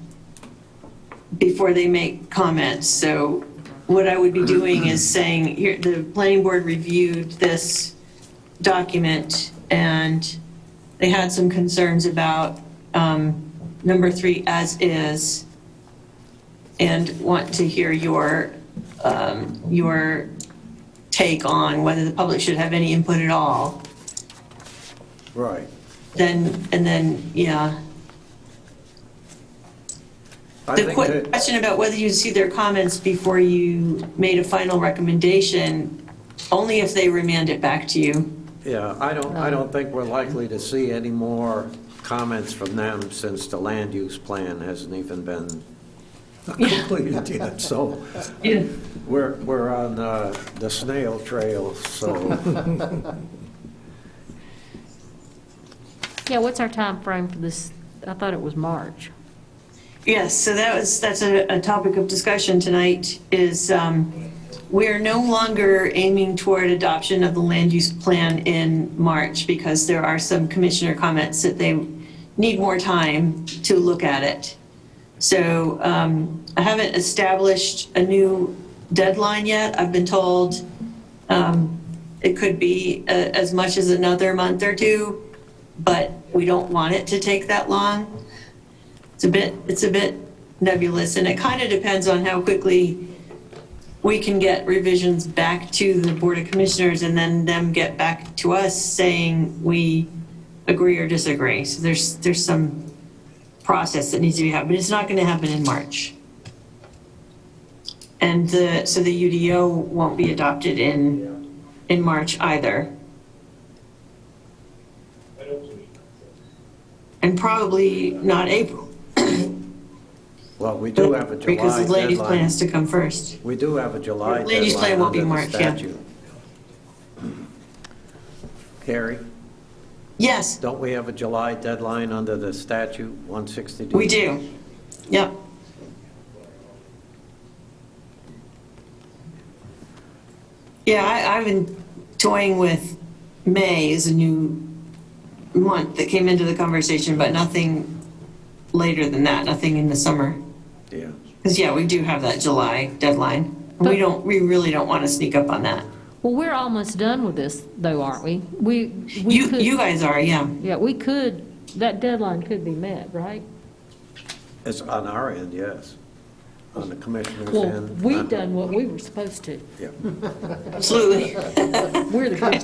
before they make comments. So what I would be doing is saying, here, the planning board reviewed this document and they had some concerns about number 3 as is. and want to hear your take on whether the public should have any input at all, Right. then, yeah. I The think that- question about whether you see their comments before you made a final recommendation, only if they remand it back to you. Yeah, I don't think we're likely to see any more comments from them since the land use plan hasn't even been completed yet. So Yeah. we're on the snail trail, so. Yeah, what's our time frame for this? I thought it was March. Yes, so that's a topic of discussion tonight, is we're no longer aiming toward adoption of the land use plan in March because there are some commissioner comments that they need more time to look at it. So I haven't established a new deadline yet. I've been told it could be as much as another month or two, but we don't want it to take that long. It's a bit nebulous, and it kind of depends on how quickly we can get revisions back to the Board of Commissioners and then them get back to us saying we agree or disagree. So there's some process that needs to be happened, but it's not going to happen in March. And so the UDO won't be adopted in March either. And probably not April. Well, we do have a July Because the land use plan deadline. has to come first. We do have a July Land use plan deadline won't be under the March, yeah. statute. Carrie, Yes, don't we have a July deadline under the statute, 160D? we do. Yep. Yeah, I've been toying with May as a new month that came into the conversation, but nothing later than that, nothing in the summer. Yeah. Because, yeah, we do have that July deadline. And we really don't want to sneak up on that. Well, we're almost done with this, though, aren't we? We could, You guys are, yeah. yeah, we could, that deadline could be met, right? It's on our end, yes. On the commissioner's Well, end. we've not- done what we were supposed to. Yeah. Absolutely. We're the good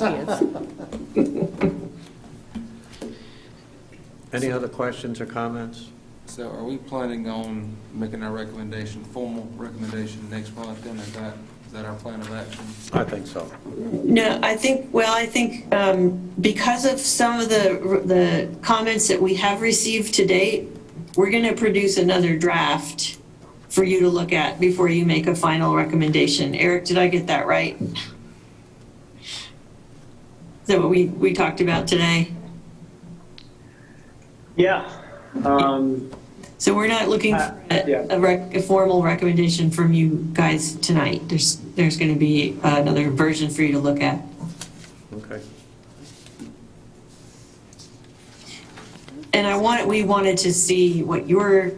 kids. Any other questions or comments? So are we planning on making our recommendation, formal recommendation next month, then? Is that our plan of action? I think so. No, I think because of some of the comments that we have received to date, we're going to produce another draft for you to look at before you make a final recommendation. Eric, did I get that right? Is that what we talked about today? Yeah. So we're not looking for yeah. a formal recommendation from you guys tonight. There's going to be another version for you to look at. Okay. And we wanted to see what your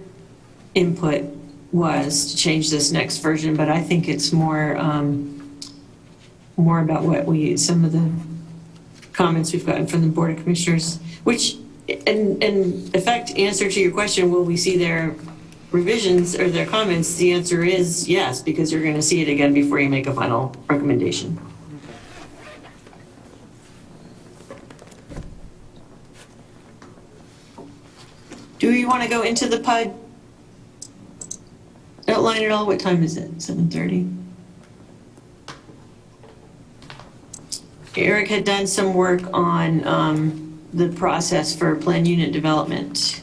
input was to change this next version, but I think it's more about some of the comments we've gotten from the Board of Commissioners, which in effect, answer to your question, will we see their revisions or their comments? The answer is yes, because you're going to see it again before you make a final recommendation. Do you want to go into the PUD outline at all? What time is it? 7:30? Eric had done some work on the process for planned unit development.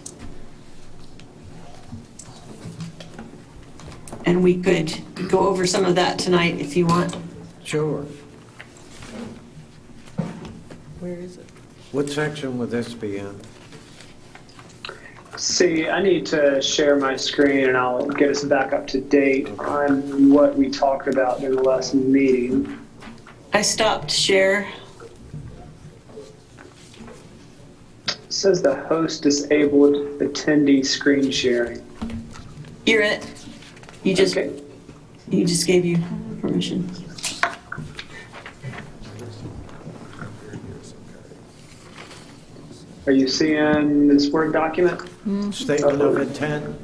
And we could go over some of that tonight if you want. Sure. Where is it? What section would this be in? See, I need to share my screen and I'll get us back up to date on what we talked about in the last meeting. I stopped share. It says the host disabled attendee screen sharing. You're it. You just Okay. gave you permission. Are you seeing this Word document? Statement of intent?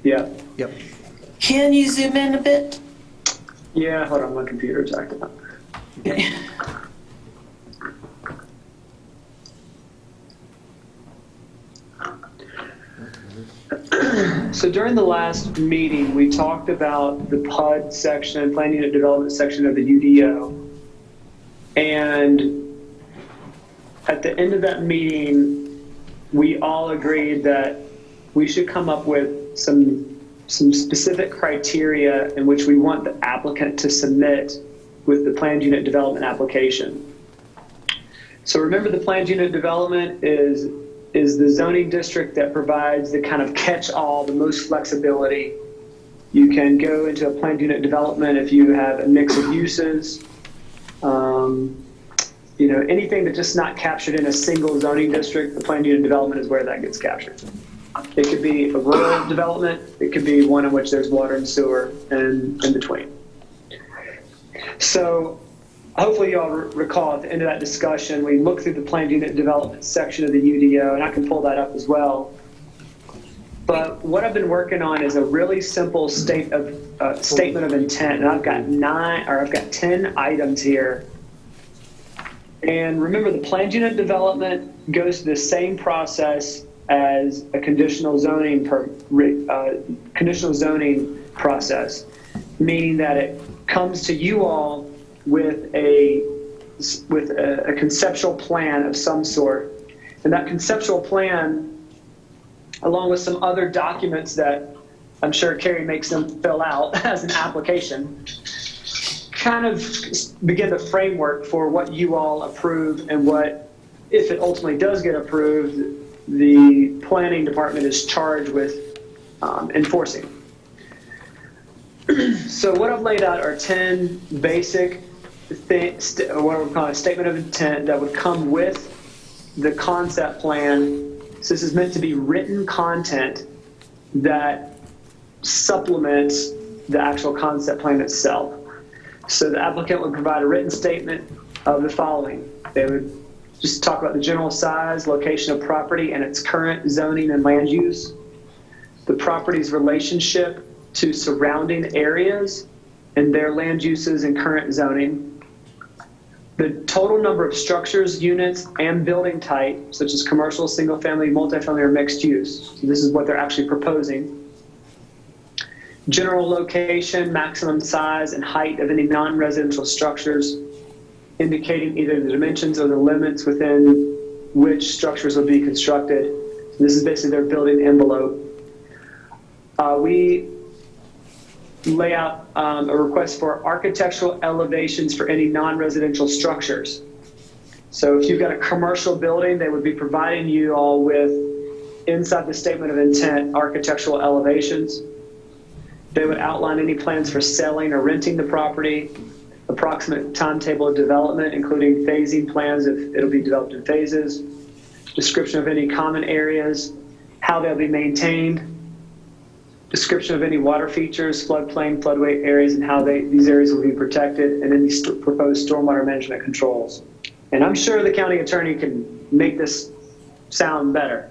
Yeah. Yep. Can you zoom in a bit? Yeah, hold on, my computer's acting up. Okay. So during the last meeting, we talked about the PUD section, Plan Unit Development section of the UDO. And at the end of that meeting, we all agreed that we should come up with some specific criteria in which we want the applicant to submit with the planned unit development application. So remember, the planned unit development is the zoning district that provides the kind of catch-all, the most flexibility. You can go into a planned unit development if you have a mix of uses. Anything that's just not captured in a single zoning district, the planned unit development is where that gets captured. It could be a rural development. It could be one in which there's water and sewer and in between. So hopefully you all recall at the end of that discussion, we looked through the planned unit development section of the UDO, and I can pull that up as well. But what I've been working on is a really simple statement of intent, and I've got 10 items here. And remember, the planned unit development goes through the same process as a conditional zoning process, meaning that it comes to you all with a conceptual plan of some sort, and that conceptual plan, along with some other documents that I'm sure Carrie makes them fill out as an application, kind of begin the framework for what you all approve and what, if it ultimately does get approved, the planning department is charged with enforcing. So what I've laid out are 10 basic what we call a statement of intent that would come with the concept plan. So this is meant to be written content that supplements the actual concept plan itself. So the applicant would provide a written statement of the following. They would just talk about the general size, location of property, and its current zoning and land use, the property's relationship to surrounding areas and their land uses and current zoning, the total number of structures, units, and building type, such as commercial, single-family, multifamily, or mixed use. So this is what they're actually proposing. General location, maximum size, and height of any non-residential structures, indicating either the dimensions or the limits within which structures will be constructed. So this is basically their building envelope. We lay out a request for architectural elevations for any non-residential structures. So if you've got a commercial building, they would be providing you all with, inside the statement of intent, architectural elevations. They would outline any plans for selling or renting the property, approximate timetable of development, including phasing plans if it'll be developed in phases, description of any common areas, how they'll be maintained, description of any water features, floodplain, floodway areas, and how these areas will be protected, and then these proposed stormwater management controls. And I'm sure the county attorney can make this sound better.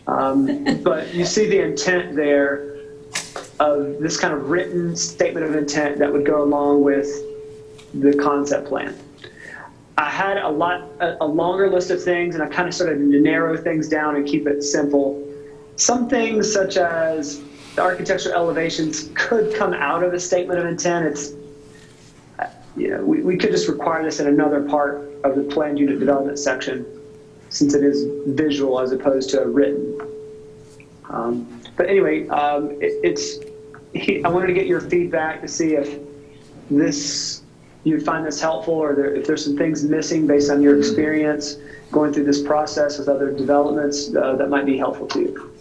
But you see the intent there of this kind of written statement of intent that would go along with the concept plan. I had a longer list of things, and I kind of started to narrow things down and keep it simple. Some things, such as the architectural elevations, could come out of a statement of intent. It's, we could just require this in another part of the planned unit development section, since it is visual as opposed to a written. But anyway, I wanted to get your feedback to see if you find this helpful, or if there's some things missing based on your experience going through this process with other developments that might be helpful to you.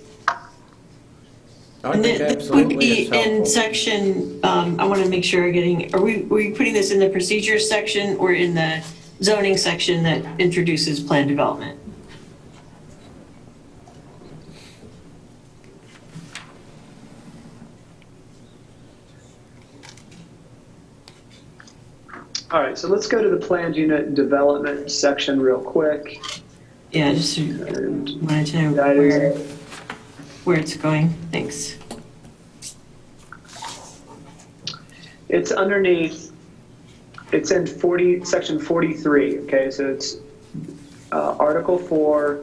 I And think this would absolutely be it's helpful. in section, I want to make sure were we putting this in the procedures section or in the zoning section that introduces plan development? All right, so let's go to the planned unit development section real quick. Yeah, just wanted to know where it's going. Thanks. It's underneath, it's in section 43, okay? So it's Article 4,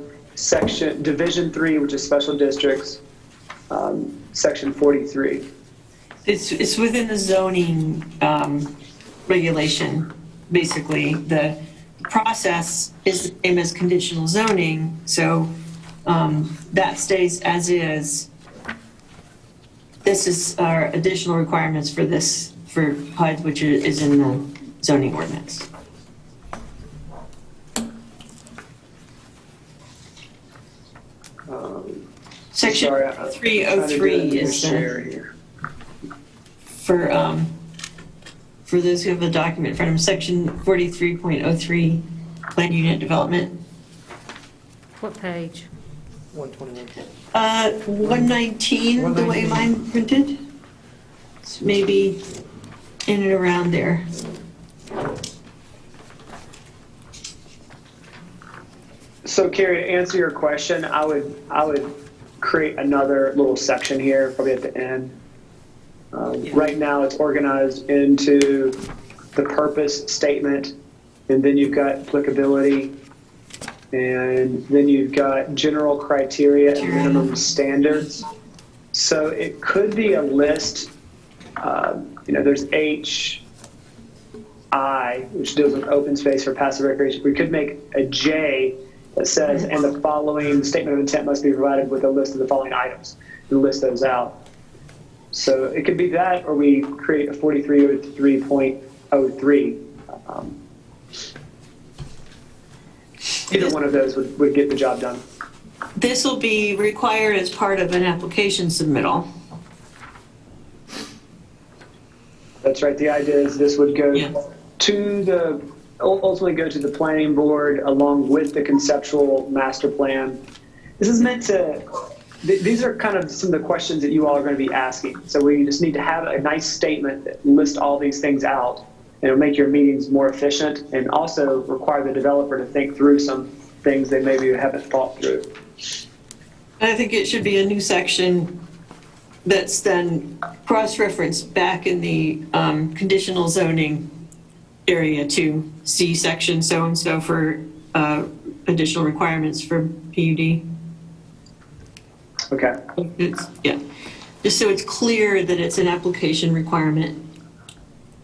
Division 3, which is special districts, section 43. It's within the zoning regulation, basically. The process is the same as conditional zoning, so that stays as is. This is our additional requirements for this, for PUD, which is in the zoning ordinance. Section Sorry, I'm trying to do a 303 new is share here. for those who have a document in front of them, section 43.03, plan unit development. What page? 121. 119, the way mine printed. It's maybe in and around there. So Carrie, to answer your question, I would create another little section here, probably at the end. Right now, it's organized into the purpose statement, and then you've got applicability, and then you've got general criteria and minimum standards. So it could be a list. There's HI, which deals with open space for passive recreation. We could make a J that says, and the following statement of intent must be provided with a list of the following items, and list those out. So it could be that, or we create a 4303.03. Either one of those would get the job done. This will be required as part of an application submittal. That's right. The idea is this would go Yeah. ultimately go to the planning board along with the conceptual master plan. This is meant to, these are kind of some of the questions that you all are going to be asking. So we just need to have a nice statement that lists all these things out, and it'll make your meetings more efficient and also require the developer to think through some things they maybe haven't thought through. I think it should be a new section that's then cross-referenced back in the conditional zoning area to see section so-and-so for additional requirements for PUD. Okay. Yeah, just so it's clear that it's an application requirement,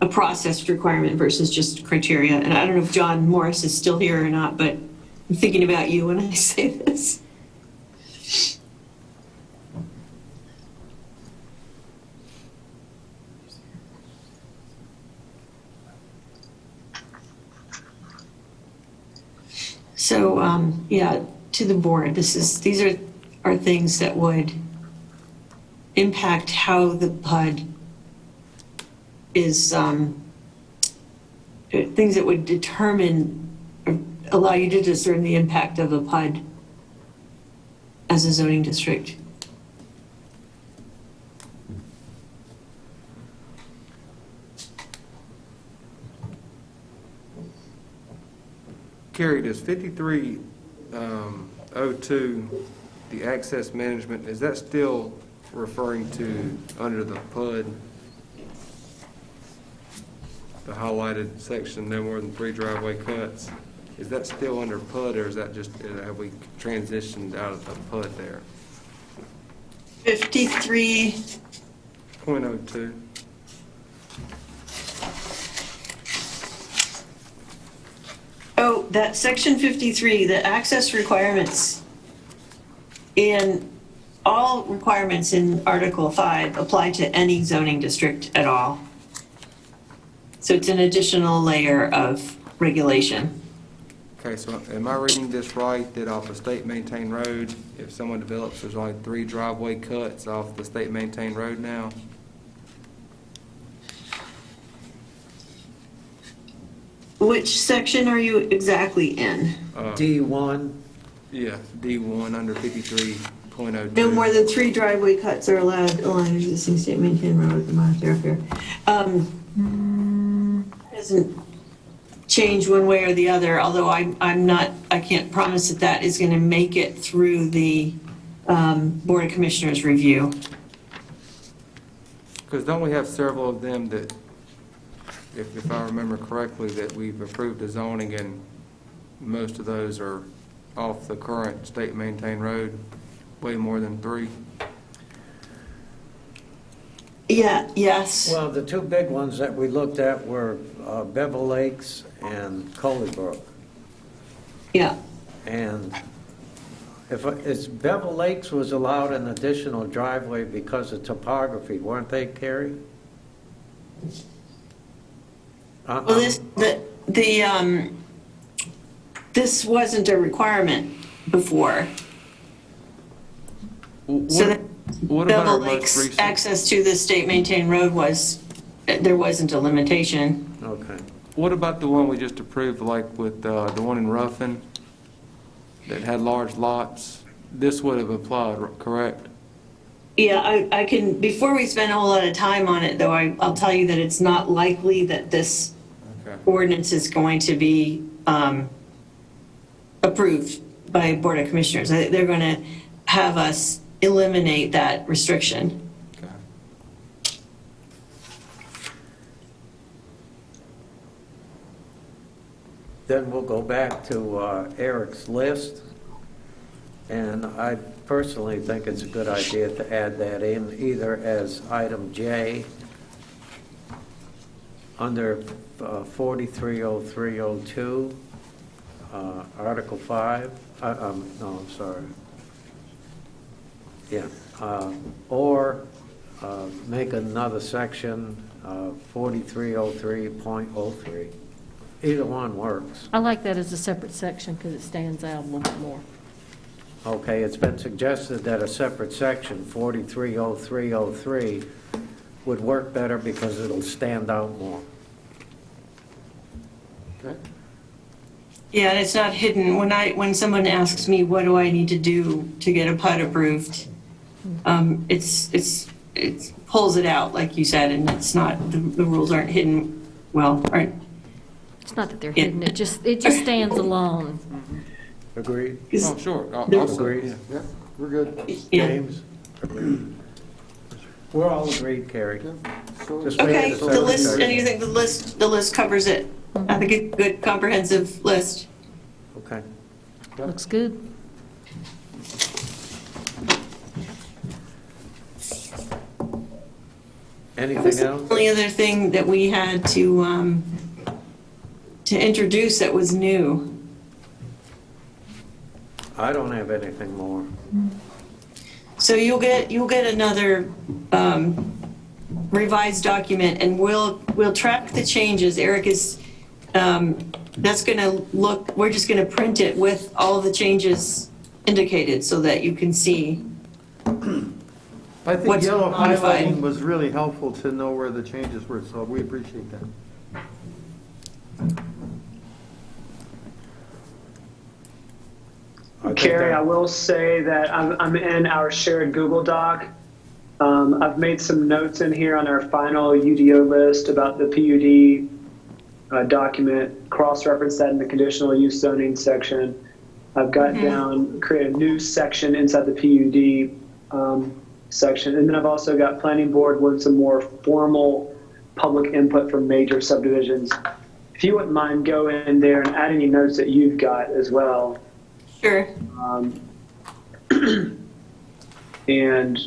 a process requirement versus just criteria. And I don't know if John Morris is still here or not, but I'm thinking about you when I say this. So, yeah, to the board, these are things that would impact how the PUD is, things that would determine, or allow you to discern the impact of a PUD as a zoning district. Carrie, does 5302, the access management, is that still referring to under the PUD? The highlighted section, no more than 3 driveway cuts? Is that still under PUD, or is that just, have we transitioned out of the PUD there? 53.02. Oh, that section 53, the access requirements in all requirements in Article 5 apply to any zoning district at all. So it's an additional layer of regulation. Okay, so am I reading this right, that off a state-maintained road, if someone develops, there's only 3 driveway cuts off the state-maintained road now? Which section are you exactly in? D1, Yeah, D1 under 53.02. No more than 3 driveway cuts are allowed along existing state maintained road with the minor thoroughfare. Doesn't change one way or the other, although I can't promise that is going to make it through the Board of Commissioners review. Because don't we have several of them that if I remember correctly, that we've approved the zoning and most of those are off the current state-maintained road, way more than 3. Yeah, yes. Well, the two big ones that we looked at were Bevel Lakes and Coley Brook. Yeah. And Bevel Lakes was allowed an additional driveway because of topography, weren't they, Carrie? Well, this wasn't a requirement before. So that What about Bevel our most Lakes recent? access to the state-maintained road there wasn't a limitation. Okay. What about the one we just approved, like with the one in Ruffin that had large lots? This would have applied, correct? Yeah, I can, before we spend a whole lot of time on it, though, I'll tell you that it's not likely that this Okay. ordinance is going to be approved by Board of Commissioners. They're going to have us eliminate that restriction. Okay. Then we'll go back to Eric's list. And I personally think it's a good idea to add that in either as item J under 430302, Article 5. No, I'm sorry. Yeah. Or make another section, 4303.03. Either one works. I like that as a separate section because it stands out a little bit more. Okay, it's been suggested that a separate section, 430303, would work better because it'll stand out more. Okay. Yeah, and it's not hidden. When someone asks me, what do I need to do to get a PUD approved? It pulls it out, like you said, and it's not, the rules aren't hidden, aren't. It's not that they're hidden, it just stands alone. Agreed? Oh, sure. Agreed. Yeah, we're good. Yeah. James? Agreed. We're all agreed, Carrie. So- Just make Okay, it a the list, separate and you think the list covers it? I think it's a good comprehensive list. Okay. Looks good. That was Anything the else? only other thing that we had to introduce that was new. I don't have anything more. So you'll get another revised document, and we'll track the changes. Eric is, that's gonna look, we're just gonna print it with all the changes indicated so that you can see. I think What's yellow modified? highlighting was really helpful to know where the changes were, so we appreciate that. Carrie, I will say that I'm in our shared Google Doc. I've made some notes in here on our final UDO list about the PUD document, cross-reference that in the conditional use zoning section. I've got create a new section inside the PUD section. And then I've also got planning board with some more formal public input for major subdivisions. If you wouldn't mind, go in there and add any notes that you've got as well. Sure. And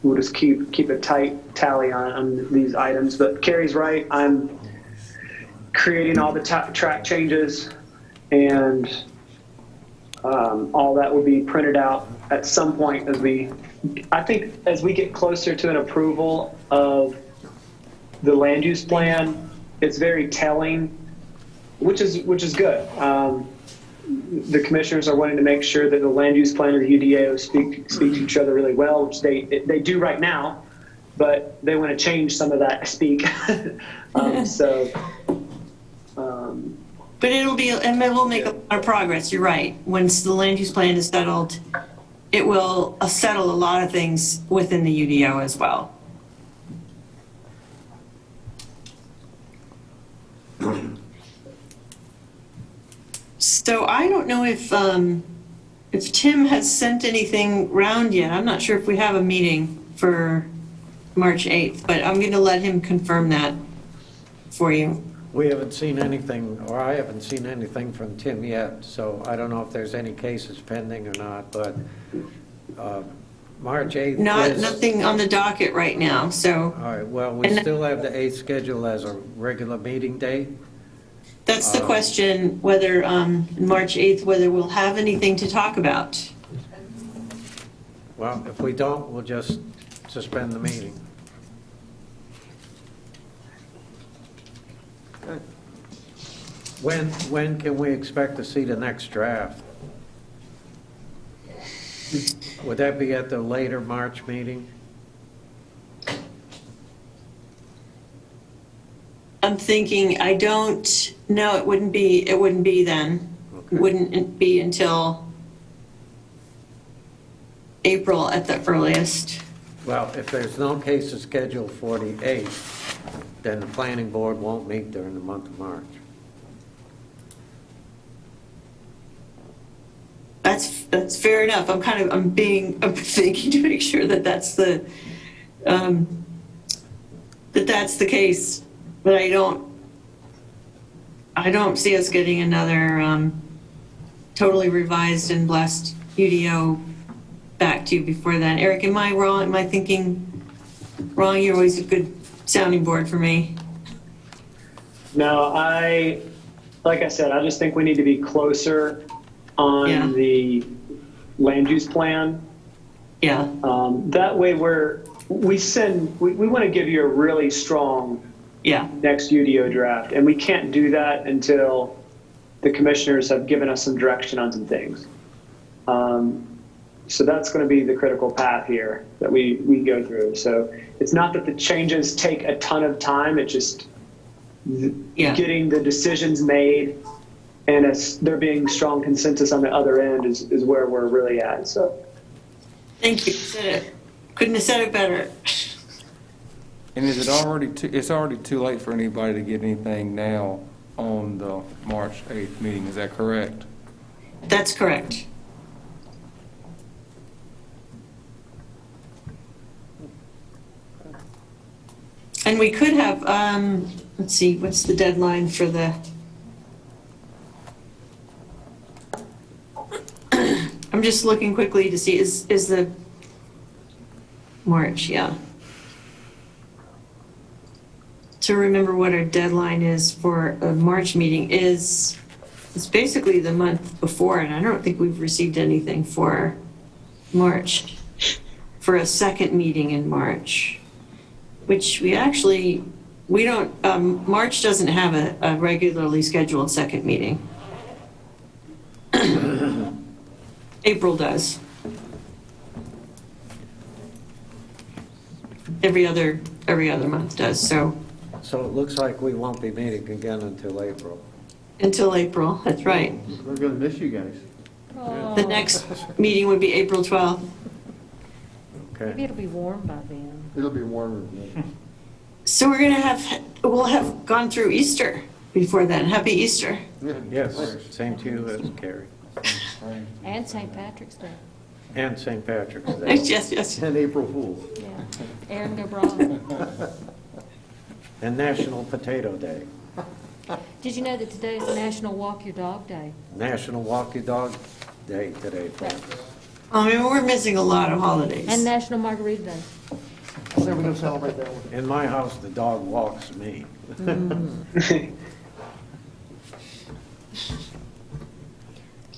we'll just keep a tight tally on these items. But Carrie's right. I'm creating all the track changes, and all that will be printed out at some point as we get closer to an approval of the land use plan. It's very telling, which is good. The commissioners are wanting to make sure that the land use plan and the UDO speak to each other really well, which they do right now, but they want to change some of that speak. But it'll be, and we'll make a lot of progress, you're right. Once the land use plan is settled, it will settle a lot of things within the UDO as well. So I don't know if Tim has sent anything round yet. I'm not sure if we have a meeting for March 8th, but I'm going to let him confirm that. for you. We haven't seen anything, or I haven't seen anything from Tim yet, so I don't know if there's any cases pending or not, but March 8th is... Nothing on the docket right now, so All right, well, we And- still have the 8th scheduled as a regular meeting date. that's the question, whether, March 8th, whether we'll have anything to talk about. Well, if we don't, we'll just suspend the meeting. When can we expect to see the next draft? Would that be at the later March meeting? I'm thinking, I don't, no, it wouldn't be then. Okay. Wouldn't it be until April at the earliest. Well, if there's no cases scheduled for the 8th, then the planning board won't meet during the month of March. That's fair enough. I'm thinking to make sure that that's the, that's the case. But I don't see us getting another, totally revised and blessed UDO back to you before then. Eric, am I wrong? Am I thinking wrong? You're always a good sounding board for me. No, like I said, I just think we need to be closer on Yeah. the land use plan. Yeah, That way we want to give you a really strong yeah, next UDO draft, and we can't do that until the commissioners have given us some direction on some things. So that's going to be the critical path here that we go through. So it's not that the changes take a ton of time, it's just yeah. getting the decisions made, and as there being strong consensus on the other end is where we're really at. So Thank you. Said it. Couldn't have said it better. And is it already it's already too late for anybody to get anything now on the March 8th meeting, is that correct? That's correct. And we could have, let's see, what's the deadline for the? I'm just looking quickly to see, is the March, yeah. To remember what our deadline is for a March meeting is, it's basically the month before, and I don't think we've received anything for March, for a second meeting in March, which we don't, March doesn't have a regularly scheduled second meeting. April does. Every other month does, so So it looks like we won't be meeting again until April. until April, that's right. We're going to miss you guys. The next meeting would be April 12th. Maybe Okay. it'll be warm by then. It'll be warmer than that. So we'll have gone through Easter before then. Happy Easter. Yes, same to you as Carrie. And St. Patrick's Day. And St. Patrick's Day. Yes, yes. And April Fool's. Yeah. Aaron go Bravo. And National Potato Day. Did you know that today is National Walk Your Dog Day? National Walk Your Dog Day today, folks. I mean, we're missing a lot of holidays. And National Margarita Day. So we're going to celebrate that one. In my house, the dog walks me.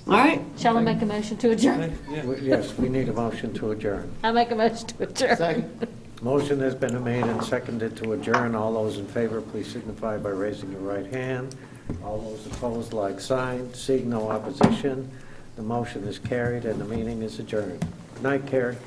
All right. Shall I make a motion to adjourn? Yes, we need a motion to adjourn. I make a motion to adjourn. Second. Motion has been made and seconded to adjourn. All those in favor, please signify by raising your right hand. All those opposed, like sign. Seeing no opposition, the motion is carried and the meeting is adjourned. Good night, Carrie.